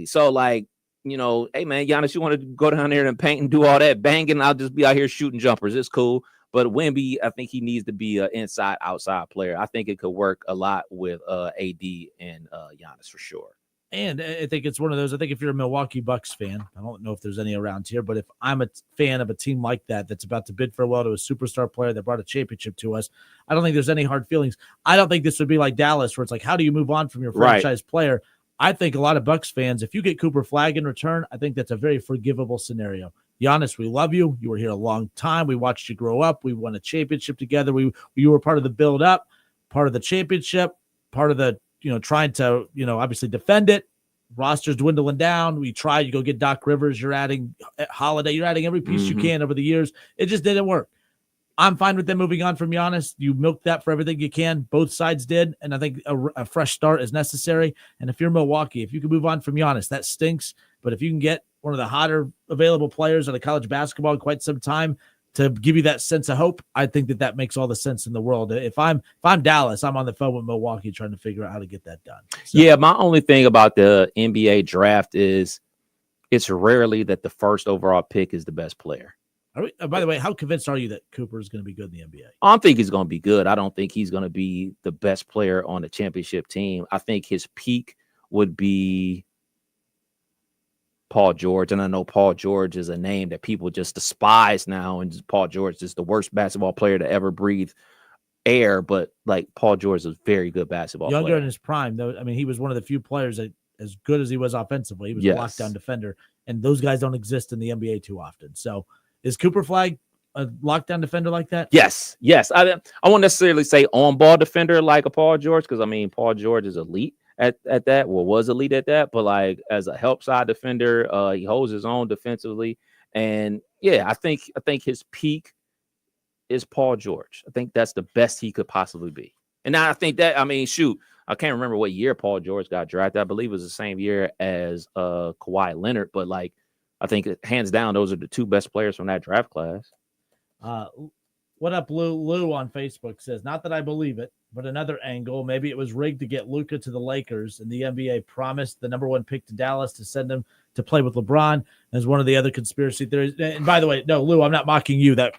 So like. Hey, man, Giannis, you want to go down there and paint and do all that banging? I'll just be out here shooting jumpers. It's cool. But Wemby, I think he needs to be an inside-outside player. I think it could work a lot with AD and Giannis for sure. And I think it's one of those, I think if you're a Milwaukee Bucks fan, I don't know if there's any around here, but if I'm a fan of a team like that that's about to bid farewell to a superstar player that brought a championship to us, I don't think there's any hard feelings. I don't think this would be like Dallas where it's like, how do you move on from your franchise player? I think a lot of Bucks fans, if you get Cooper Flagg in return, I think that's a very forgivable scenario. Giannis, we love you. You were here a long time. We watched you grow up. We won a championship together. You were part of the build-up, part of the championship, part of the, trying to, obviously defend it. Roster's dwindling down. You go get Doc Rivers. You're adding Holiday. You're adding every piece you can over the years. It just didn't work. I'm fine with them moving on from Giannis. You milked that for everything you can. Both sides did, and I think a fresh start is necessary. And if you're Milwaukee, if you can move on from Giannis, that stinks. But if you can get one of the hotter available players on college basketball in quite some time to give you that sense of hope, I think that makes all the sense in the world. If I'm Dallas, I'm on the phone with Milwaukee trying to figure out how to get that done. So, yeah, my only thing about the NBA draft is it's rarely that the first overall pick is the best player. By the way, how convinced are you that Cooper is going to be good in the NBA? I think he's going to be good. I don't think he's going to be the best player on the championship team. I think his peak would be Paul George. And I know Paul George is a name that people just despise now. And Paul George is the worst basketball player to ever breathe air. But like Paul George is a very good basketball player. Younger in his prime, though. I mean, he was one of the few players that, as good as he was offensively, he was a lockdown defender. And those guys don't exist in the NBA too often. So, is Cooper Flag a lockdown defender like that? Yes. I won't necessarily say on-ball defender like a Paul George, because, I mean, Paul George is elite at that, or was elite at that. But, like, as a help side defender, he holds his own defensively. And, yeah, I think his peak is Paul George. I think that's the best he could possibly be. And I think that, I mean, shoot, I can't remember what year Paul George got drafted. I believe it was the same year as Kawhi Leonard. But, like, I think hands down, those are the two best players from that draft class. What up, Lou? Lou on Facebook says, not that I believe it, but another angle. Maybe it was rigged to get Luka to the Lakers, and the NBA promised the number one pick to Dallas to send him to play with LeBron. As one of the other conspiracy theories. And by the way, no, Lou, I'm not mocking you. That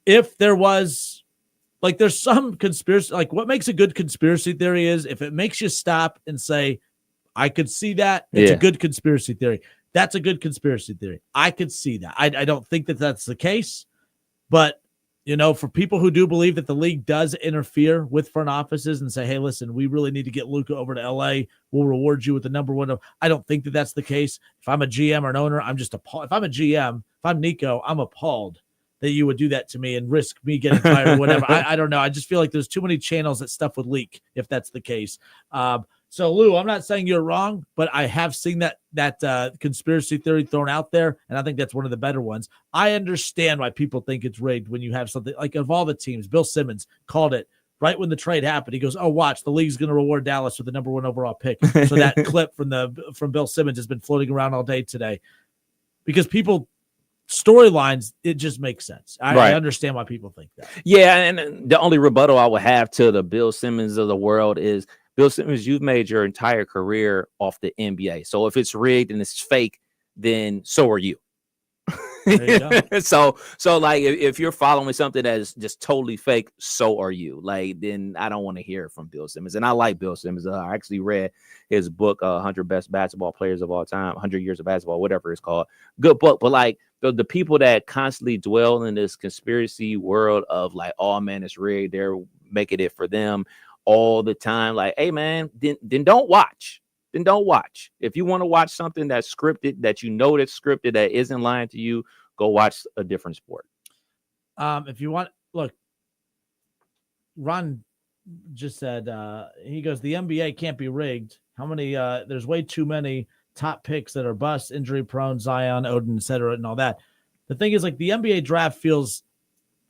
if there was, like, there's some conspiracy, like what makes a good conspiracy theory is if it makes you stop and say, I could see that. It's a good conspiracy theory. That's a good conspiracy theory. I could see that. I don't think that that's the case, but, for people who do believe that the league does interfere with front offices and say, hey, listen, we really need to get Luka over to LA. We'll reward you with the number one. I don't think that that's the case. If I'm a GM or an owner, I'm just appalled. If I'm a GM, if I'm Nico, I'm appalled that you would do that to me and risk me getting fired or whatever. I don't know. I just feel like there's too many channels that stuff would leak if that's the case. So, Lou, I'm not saying you're wrong, but I have seen that conspiracy theory thrown out there, and I think that's one of the better ones. I understand why people think it's rigged when you have something like, of all the teams, Bill Simmons called it right when the trade happened. He goes, "Oh, watch, the league's going to reward Dallas with the number one overall pick." So that clip from Bill Simmons has been floating around all day today because people storylines, it just makes sense. I understand why people think that. Yeah, and the only rebuttal I would have to the Bill Simmons of the world is, Bill Simmons, you've made your entire career off the NBA. So if it's rigged and it's fake, then so are you. So like if you're following something that is just totally fake, so are you. Like, then I don't want to hear it from Bill Simmons. And I like Bill Simmons. I actually read his book, 100 Best Basketball Players of All Time, 100 Years of Basketball, whatever it's called. Good book. But like the people that constantly dwell in this conspiracy world of like, oh man, it's rigged, they're making it for them all the time. Like, hey man, then don't watch. Then don't watch. If you want to watch something that's scripted, that that's scripted, that isn't lying to you, go watch a different sport. If you want, look, Ron just said, he goes, the NBA can't be rigged. How many, there's way too many top picks that are bust, injury prone, Zion, Odin, etc., and all that. The thing is, like, the NBA draft feels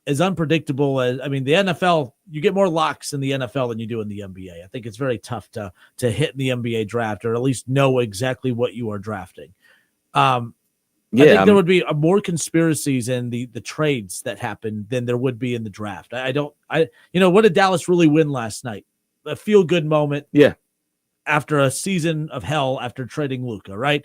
as unpredictable as, I mean, the NFL, you get more locks in the NFL than you do in the NBA. I think it's very tough to hit in the NBA draft, or at least know exactly what you are drafting. I think there would be more conspiracies in the trades that happen than there would be in the draft. What did Dallas really win last night? A feel good moment. Yeah. After a season of hell after trading Luka, right?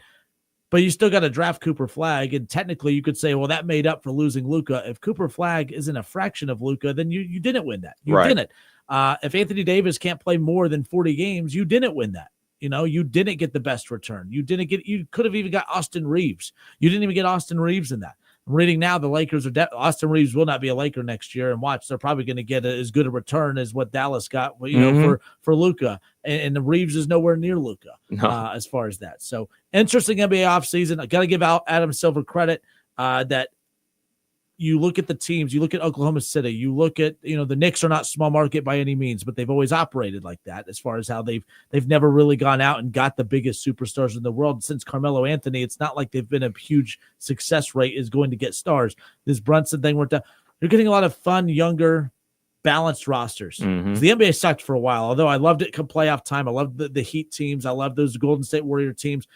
But you still got to draft Cooper Flag, and technically you could say, well, that made up for losing Luka. If Cooper Flag isn't a fraction of Luka, then you didn't win that. You didn't. If Anthony Davis can't play more than 40 games, you didn't win that. You didn't get the best return. You could have even got Austin Reeves. You didn't even get Austin Reeves in that. I'm reading now the Lakers Austin Reeves will not be a Laker next year, and watch, they're probably going to get as good a return as what Dallas got, for Luka, and the Reeves is nowhere near Luka as far as that. So interesting NBA offseason. I got to give out Adam Silver credit that you look at the teams, you look at Oklahoma City, you look at, the Knicks are not small market by any means, but they've always operated like that as far as how they've never really gone out and got the biggest superstars in the world. Since Carmelo Anthony, it's not like they've been a huge success rate is going to get stars. This Brunson thing worked out. You're getting a lot of fun, younger, balanced rosters. Mm-hmm. So the NBA sucked for a while, although I loved it come playoff time. I loved the Heat teams. I loved those Golden State Warrior teams.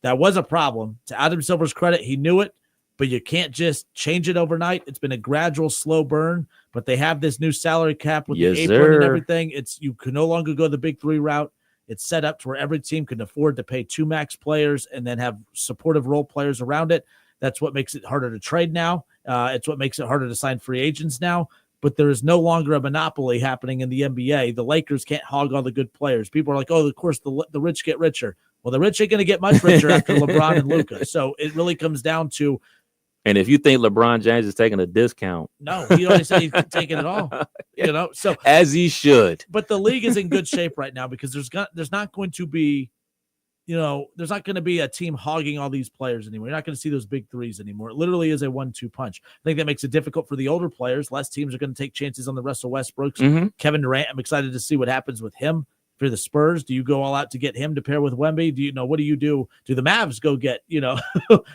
That was a problem. To Adam Silver's credit, he knew it. But you can't just change it overnight. It's been a gradual, slow burn. But they have this new salary cap with the apron and everything. You can no longer go the big three route. It's set up to where every team can afford to pay 2 max players and then have supportive role players around it. That's what makes it harder to trade now. It's what makes it harder to sign free agents now. But there is no longer a monopoly happening in the NBA. The Lakers can't hog all the good players. People are like, oh, of course, the rich get richer. Well, the rich ain't going to get much richer after LeBron and Luka. So it really comes down to. And if you think LeBron James is taking a discount, no, he already said he's taking it all. So as he should. But the league is in good shape right now because there's not going to be, there's not going to be a team hogging all these players anymore. You're not going to see those big threes anymore. It literally is a 1-2 punch. I think that makes it difficult for the older players. Less teams are going to take chances on the Russell Westbrooks. Mm-hmm. Kevin Durant, I'm excited to see what happens with him. For the Spurs, do you go all out to get him to pair with Wemby? What do you do? Do the Mavs go get,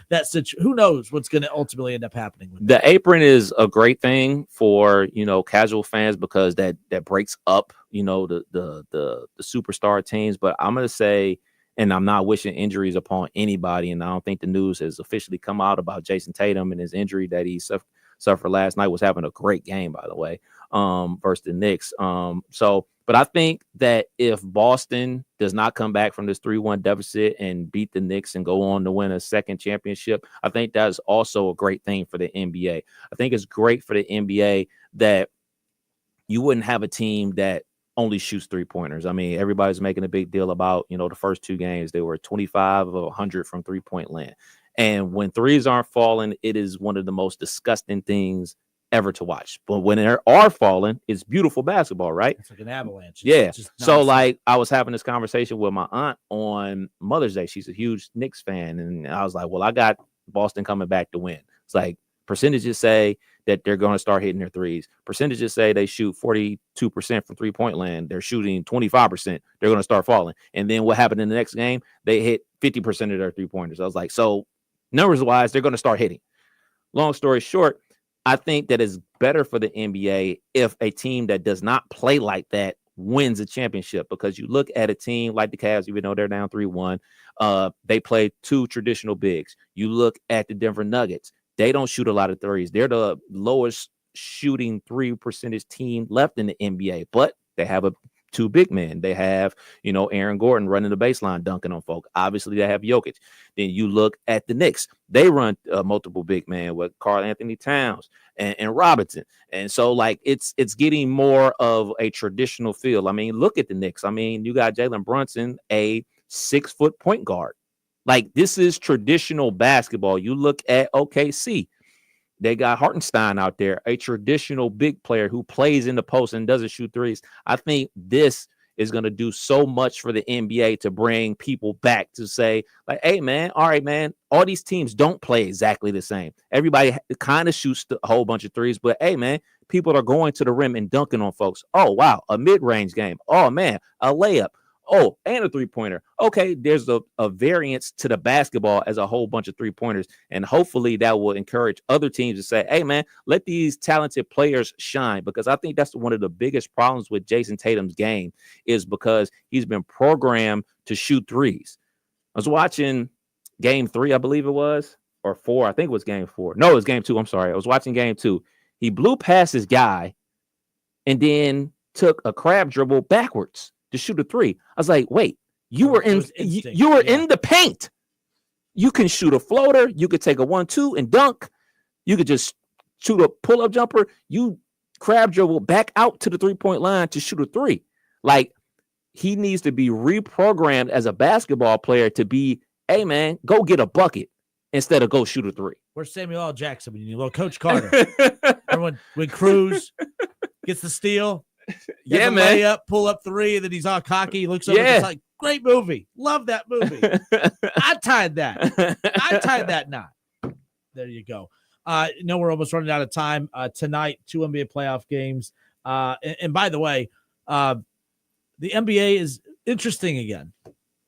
that situation? Who knows what's going to ultimately end up happening with the apron is a great thing for, casual fans because that breaks up, the superstar teams. But I'm going to say, and I'm not wishing injuries upon anybody, and I don't think the news has officially come out about Jason Tatum and his injury that he suffered last night. Was having a great game, by the way, versus the Knicks. But I think that if Boston does not come back from this 3-1 deficit and beat the Knicks and go on to win a second championship, I think that's also a great thing for the NBA. I think it's great for the NBA that you wouldn't have a team that only shoots 3-pointers. I mean, everybody's making a big deal about, the first 2 games, they were 25 of 100 from 3-point land. And when threes aren't falling, it is one of the most disgusting things ever to watch. But when they are falling, it's beautiful basketball, right? It's like an avalanche. Yeah. So like I was having this conversation with my aunt on Mother's Day. She's a huge Knicks fan. And I was like, well, I got Boston coming back to win. It's like percentages say that they're going to start hitting their threes. Percentages say they shoot 42% from 3-point land. They're shooting 25%. They're going to start falling. And then what happened in the next game? They hit 50% of their 3-pointers. I was like, so numbers wise, they're going to start hitting. Long story short, I think that it's better for the NBA if a team that does not play like that wins a championship, because you look at a team like the Cavs, even though they're down 3-1, they play 2 traditional bigs. You look at the Denver Nuggets, they don't shoot a lot of threes. They're the lowest shooting 3 percentage team left in the NBA, but they have 2 big men. They have, Aaron Gordon running the baseline, dunking on folk. Obviously, they have Jokic. Then you look at the Knicks. They run multiple big men with Karl Anthony Towns and Robinson. And so, like, it's getting more of a traditional feel. I mean, look at the Knicks. I mean, you got Jalen Brunson, a 6-foot point guard. Like, this is traditional basketball. You look at OKC. They got Hartenstein out there, a traditional big player who plays in the post and doesn't shoot threes. I think this is going to do so much for the NBA to bring people back to say, like, hey, man, all right, man, all these teams don't play exactly the same. Everybody kind of shoots a whole bunch of threes, but, hey, man, people are going to the rim and dunking on folks. Oh, wow, a mid-range game. Oh, man, a layup. Oh, and a 3-pointer. Okay, there's a variance to the basketball as a whole bunch of 3-pointers. And hopefully that will encourage other teams to say, hey, man, let these talented players shine. Because I think that's one of the biggest problems with Jason Tatum's game, is because he's been programmed to shoot threes. I was watching game 3, I believe it was, or 4. I think it was game 4. No, it was game 2. I'm sorry. I was watching game 2. He blew past his guy and then took a crab dribble backwards to shoot a 3. I was like, wait, you were in the paint. You can shoot a floater. You could take a 1-2 and dunk. You could just shoot a pull-up jumper. You crab dribble back out to the 3-point line to shoot a 3. Like, he needs to be reprogrammed as a basketball player to be, hey, man, go get a bucket instead of go shoot a 3. Where's Samuel L. Jackson when you need Coach Carter? Remember when Cruz gets the steal? Yeah, man. Layup, pull up 3, and then he's all cocky. He looks over and it's like, great movie. Love that movie. I tied that knot. There you go. We're almost running out of time. Tonight, 2 NBA playoff games. And by the way, the NBA is interesting again.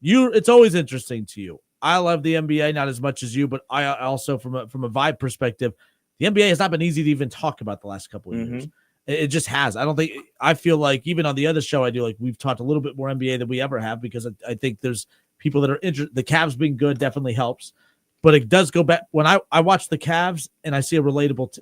It's always interesting to you. I love the NBA, not as much as you, but I also, from a vibe perspective, the NBA has not been easy to even talk about the last couple of years. It just has. I feel like even on the other show I do, like we've talked a little bit more NBA than we ever have, because I think there's people that are interested. The Cavs being good definitely helps, but it does go back. When I watch the Cavs and I see a relatable,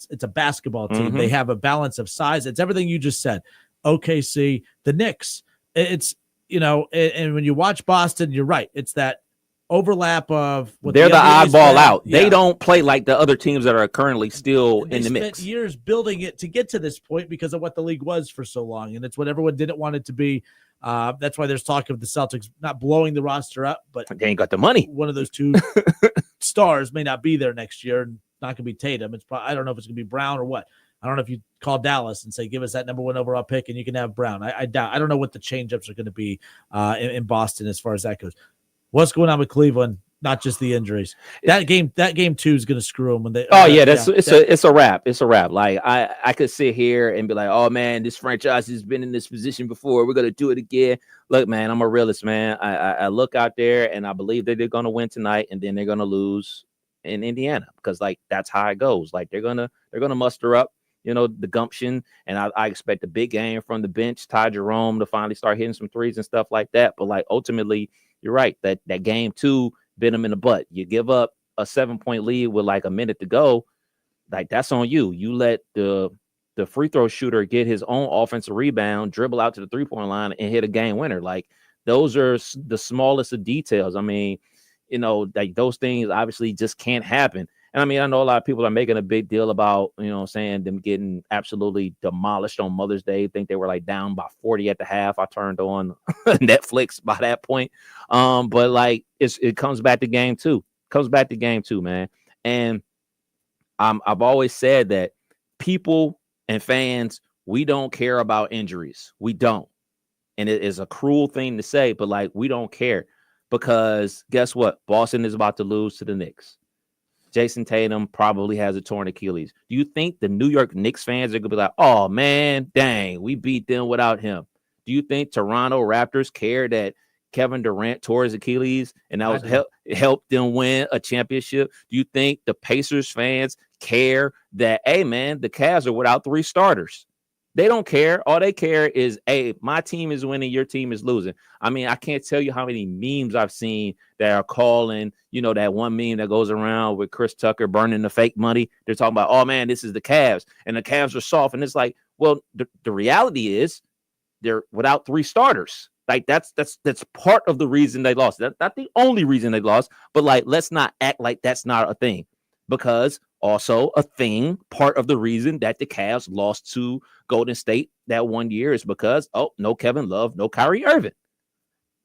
it's a basketball team. They have a balance of size. It's everything you just said. OKC, the Knicks. It's, and when you watch Boston, you're right. It's that overlap of they're the oddball out. Yeah. They don't play like the other teams that are currently still in the mix. Spent years building it to get to this point because of what the league was for so long, and it's what everyone didn't want it to be. That's why there's talk of the Celtics not blowing the roster up, but they ain't got the money. One of those two stars may not be there next year, and not gonna be Tatum. It's probably, I don't know if it's gonna be Brown or what. I don't know if you call Dallas and say, give us that number 1 overall pick and you can have Brown. I doubt. I don't know what the changeups are going to be in Boston as far as that goes. What's going on with Cleveland? Not just the injuries. That game 2 is going to screw them when they. It's a wrap. It's a wrap. Like I could sit here and be like, oh man, this franchise has been in this position before. We're going to do it again. Look, man, I'm a realist, man. I look out there and I believe that they're going to win tonight, and then they're going to lose in Indiana, because like that's how it goes. Like they're gonna muster up, the gumption, and I expect a big game from the bench, Ty Jerome, to finally start hitting some threes and stuff like that. But like ultimately, you're right, that game 2 bit them in the butt. You give up a 7-point lead with like a minute to go, like that's on you. You let the free throw shooter get his own offensive rebound, dribble out to the 3-point line, and hit a game winner. Like those are the smallest of details. I mean, like those things obviously just can't happen. And I mean, I know a lot of people are making a big deal about, saying them getting absolutely demolished on Mother's Day. I think they were like down by 40 at the half. I turned on Netflix by that point. But like it comes back to game 2. Comes back to game 2, man. And I've always said that people and fans, we don't care about injuries. We don't. And it is a cruel thing to say, but like we don't care, because guess what? Boston is about to lose to the Knicks. Jason Tatum probably has a torn Achilles. Do you think the New York Knicks fans are going to be like, oh, man, dang, we beat them without him? Do you think Toronto Raptors care that Kevin Durant tore his Achilles and that was helped them win a championship? Do you think the Pacers fans care that, hey, man, the Cavs are without 3 starters? They don't care. All they care is, hey, my team is winning, your team is losing. I mean, I can't tell you how many memes I've seen that are calling, that one meme that goes around with Chris Tucker burning the fake money. They're talking about, oh, man, this is the Cavs, and the Cavs are soft. And it's like, well, the reality is they're without 3 starters. Like that's part of the reason they lost. That's not the only reason they lost, but like, let's not act like that's not a thing, because also a thing, part of the reason that the Cavs lost to Golden State that one year is because, no Kevin Love, no Kyrie Irving.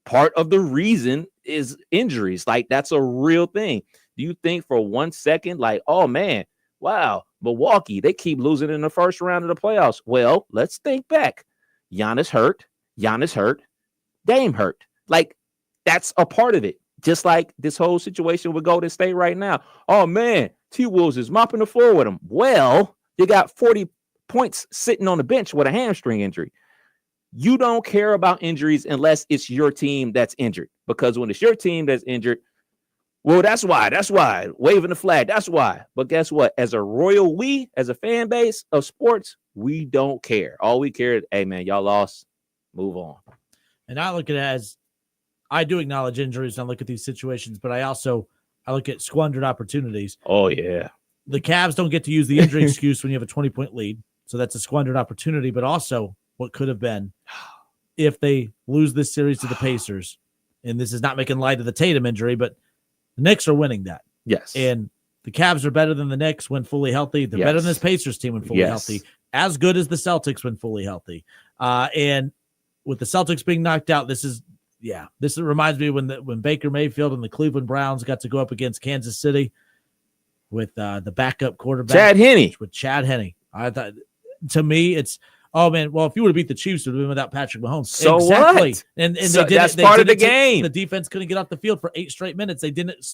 Part of the reason is injuries. Like that's a real thing. Do you think for 1 second, like, oh man, wow, Milwaukee, they keep losing in the first round of the playoffs? Well, let's think back. Giannis hurt, Dame hurt. Like that's a part of it. Just like this whole situation with Golden State right now. Oh man, T-Wolves is mopping the floor with them. Well, you got 40 points sitting on the bench with a hamstring injury. You don't care about injuries unless it's your team that's injured. Because when it's your team that's injured, well, that's why. Waving the flag, that's why. But guess what? As a fan base of sports, we don't care. All we care is, hey, man, y'all lost. Move on. And I look at it as, I do acknowledge injuries and I look at these situations, but I look at squandered opportunities. Oh, yeah. The Cavs don't get to use the injury excuse when you have a 20-point lead. So that's a squandered opportunity, but also what could have been if they lose this series to the Pacers. And this is not making light of the Tatum injury, but the Knicks are winning that. Yes. And the Cavs are better than the Knicks when fully healthy. They're better than this Pacers team when fully healthy. As good as the Celtics when fully healthy. And with the Celtics being knocked out, this reminds me when Baker Mayfield and the Cleveland Browns got to go up against Kansas City with the backup quarterback Chad Henne. I thought, to me, it's Oh man, well, if you would have beat the Chiefs, it would have been without Patrick Mahomes. So exactly. what? And So they did that's it. part of the game. The defense couldn't get off the field for 8 straight minutes.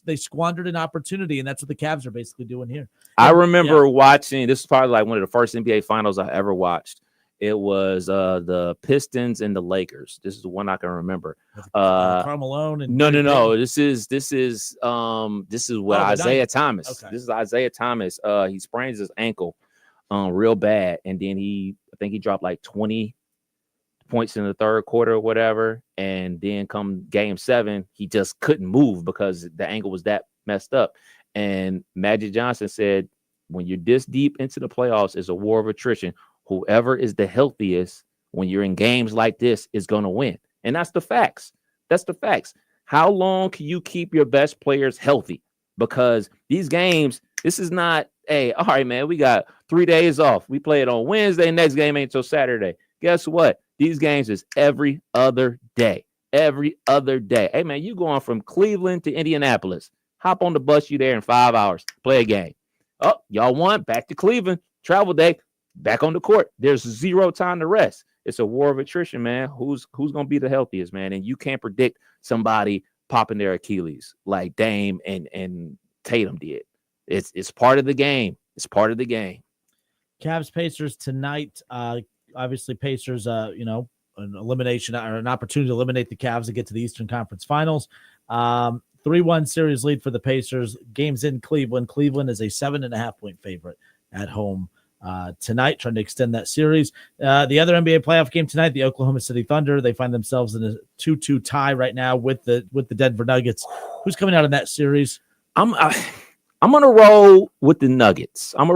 They squandered an opportunity, and that's what the Cavs are basically doing here. I remember watching. This is probably like one of the first NBA finals I ever watched. It was the Pistons and the Lakers. This is the one I can remember. Karl Malone and no. This is what Isaiah Thomas. Okay. This is Isaiah Thomas. He sprains his ankle real bad, and then I think he dropped like 20 points in the third quarter or whatever, and then come game 7 he just couldn't move because the ankle was that messed up. And Magic Johnson said, when you're this deep into the playoffs, it's a war of attrition. Whoever is the healthiest when you're in games like this is going to win. And that's the facts. How long can you keep your best players healthy? Because these games, this is not, hey, all right, man, we got 3 days off. We play it on Wednesday. Next game ain't till Saturday. Guess what? These games is every other day. Hey, man, you going from Cleveland to Indianapolis. Hop on the bus, you there in 5 hours. Play a game. Oh, y'all won. Back to Cleveland. Travel day. Back on the court. There's 0 time to rest. It's a war of attrition, man. Who's going to be the healthiest, man? And you can't predict somebody popping their Achilles like Dame and Tatum did. It's part of the game. Cavs Pacers tonight. Obviously, Pacers, an elimination or an opportunity to eliminate the Cavs to get to the Eastern Conference Finals. 3-1 series lead for the Pacers. Games in Cleveland. Cleveland is a 7.5-point favorite at home tonight, trying to extend that series. The other NBA playoff game tonight, the Oklahoma City Thunder. They find themselves in a 2-2 tie right now with the Denver Nuggets. Who's coming out of that series? I'm gonna roll with the Nuggets. Not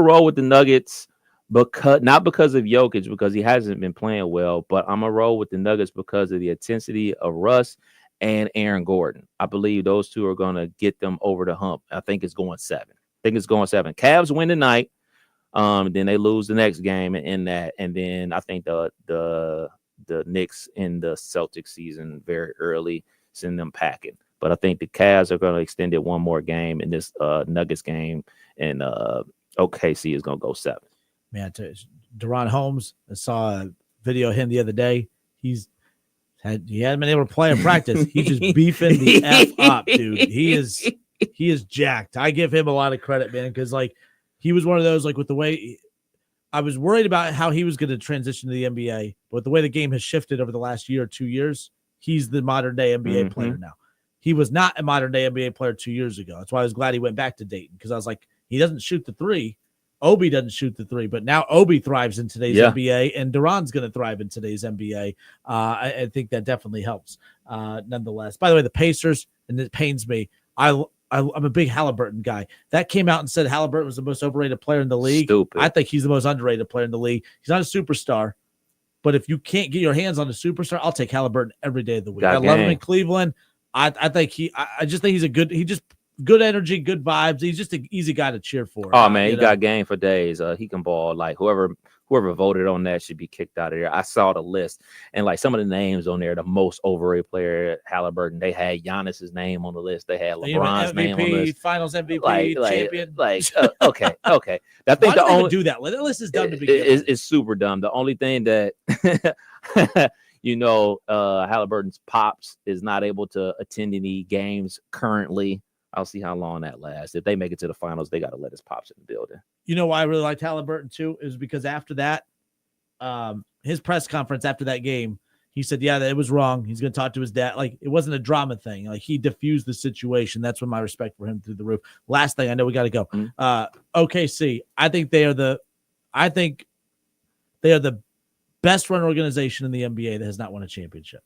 because of Jokic, because he hasn't been playing well, but I'm gonna roll with the Nuggets because of the intensity of Russ and Aaron Gordon. I believe those two are gonna get them over the hump. I think it's going 7. Cavs win tonight. Then they lose the next game in that, and then I think the Knicks in the Celtics season very early send them packing. But I think the Cavs are going to extend it one more game in this Nuggets game, and OKC is going to go 7. Man, Deron Holmes, I saw a video of him the other day. He hadn't been able to play in practice. He's just beefing the F up, dude. He is jacked. I give him a lot of credit, man, because he was one of those, with the way I was worried about how he was going to transition to the NBA, but the way the game has shifted over the last year or 2 years, he's the modern day NBA player now. He was not a modern day NBA player 2 years ago. That's why I was glad he went back to Dayton, because I was like, he doesn't shoot the 3. Obi doesn't shoot the 3, but now Obi thrives in today's NBA, and Duran's going to thrive in today's NBA. I think that definitely helps. Nonetheless, by the way, the Pacers, and it pains me, I'm a big Halliburton guy. That came out and said Halliburton was the most overrated player in the league. Stupid. I think he's the most underrated player in the league. He's not a superstar, but if you can't get your hands on a superstar, I'll take Halliburton every day of the week. I love him in Cleveland. I just think he's good energy, good vibes. He's just an easy guy to cheer for. Oh man, he got game for days. He can ball. Whoever voted on that should be kicked out of there. I saw the list, and some of the names on there, the most overrated player, Halliburton. They had Giannis's name on the list. They had LeBron's name on the list. Finals MVP, champion. Okay. I think the only do that. That list is dumb to begin with. It's super dumb. The only thing that Halliburton's pops is not able to attend any games currently. I'll see how long that lasts. If they make it to the finals, they got to let his pops in the building. You know why I really liked Halliburton too? Is because after that, his press conference after that game, he said, yeah, it was wrong. He's going to talk to his dad. It wasn't a drama thing. He diffused the situation. That's when my respect for him through the roof. Last thing, I know we got to go. OKC, I think they are the best run organization in the NBA that has not won a championship.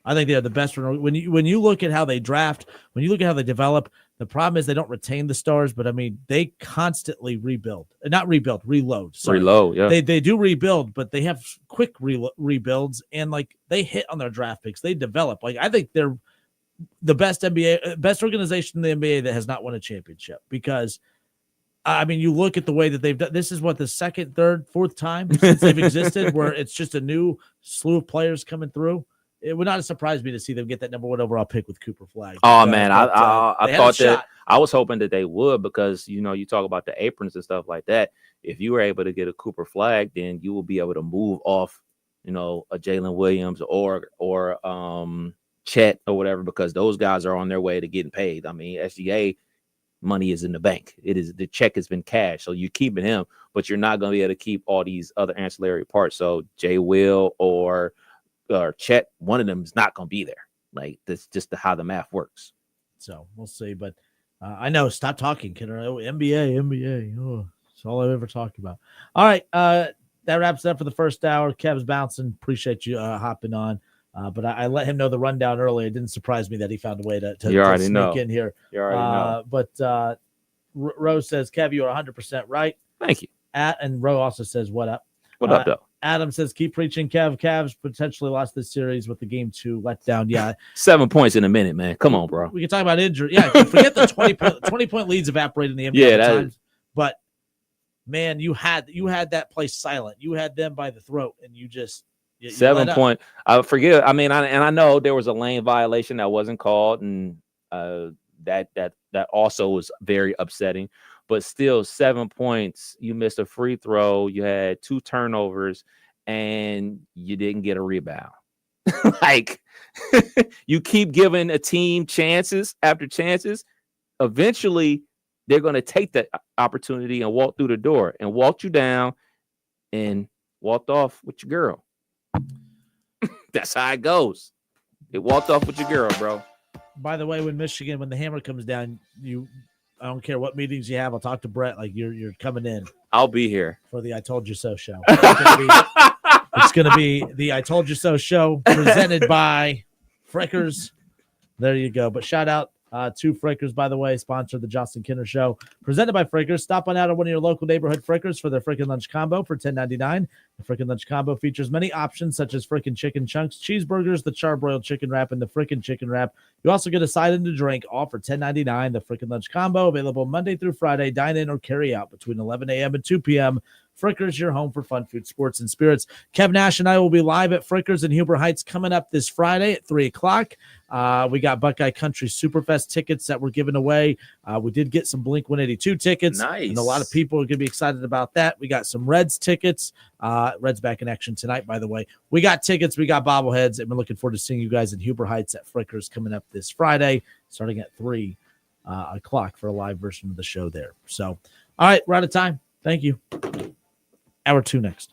I think they're the best. When you look at how they draft, when you look at how they develop, the problem is they don't retain the stars, but they constantly rebuild. Not rebuild, reload. Sorry. Reload, yeah. They do rebuild, but they have quick rebuilds, and they hit on their draft picks. They develop. I think they're the best organization in the NBA that has not won a championship, because you look at the way that they've done. This is what, the second, third, fourth time since they've existed where it's just a new slew of players coming through. it would not surprise me to see them get that number 1 overall pick with Cooper Flagg. Oh man, I thought that shot. I was hoping that they would, because you talk about the aprons and stuff like that. If you were able to get a Cooper Flagg, then you will be able to move off, a Jalen Williams or Chet or whatever, because those guys are on their way to getting paid. I mean, SGA money is in the bank. The check has been cashed, so you're keeping him, but you're not going to be able to keep all these other ancillary parts. So Jay Will or Chet, one of them is not going to be there. Like, that's just how the math works. So we'll see. But I know, stop talking, kidder. Oh, NBA. Oh, that's all I've ever talked about. All right. That wraps it up for the first hour. Kev's bouncing. Appreciate you hopping on. But I let him know the rundown earlier. It didn't surprise me that he found a way to sneak in here. You already know. But Rose says, Kev, you are 100% right. Thank you. And Ro also says, what up? What up, though? Adam says, keep preaching, Kev. Cavs potentially lost this series with the game 2 letdown. Yeah. 7 points in a minute, man. Come on, bro. We can talk about injury. Yeah, forget the 20-point leads evaporate in the NBA times. But, man, you had that place silent. You had them by the throat, and you just – 7 point. I forget. I mean, I know there was a lane violation that wasn't called, and that also was very upsetting. But still, 7 points. You missed a free throw. You had 2 turnovers, and you didn't get a rebound. Like, you keep giving a team chances after chances. Eventually, they're going to take that opportunity and walk through the door, and walked you down and walked off with your girl. That's how it goes. It walked off with your girl, bro. By the way, when the hammer comes down, I don't care what meetings you have. I'll talk to Brett. Like, you're coming in. I'll be here for the I Told You So show. It's going to be the I Told You So show presented by Frickers. There you go. But shout out to Frickers, by the way, sponsor the Justin Kinner Show, presented by Frickers. Stop on out at one of your local neighborhood Frickers for their frickin' lunch combo for $10.99. The frickin' lunch combo features many options such as frickin' chicken chunks, cheeseburgers, the charbroiled chicken wrap, and the frickin' chicken wrap. You also get a side and a drink, all for $10.99. The frickin' lunch combo, available Monday through Friday. Dine in or carry out between 11 a.m. and 2 p.m. Frickers, your home for fun, food, sports, and spirits. Kev Nash and I will be live at Frickers in Huber Heights coming up this Friday at 3 o'clock. We got Buckeye Country Superfest tickets that we're giving away. We did get some Blink 182 tickets. Nice. And a lot of people are going to be excited about that. We got some Reds tickets. Reds back in action tonight, by the way. We got tickets. We got bobbleheads. And we're looking forward to seeing you guys in Huber Heights at Frickers coming up this Friday, starting at 3 o'clock for a live version of the show there. So, all right, we're out of time. Thank you. Hour 2 next.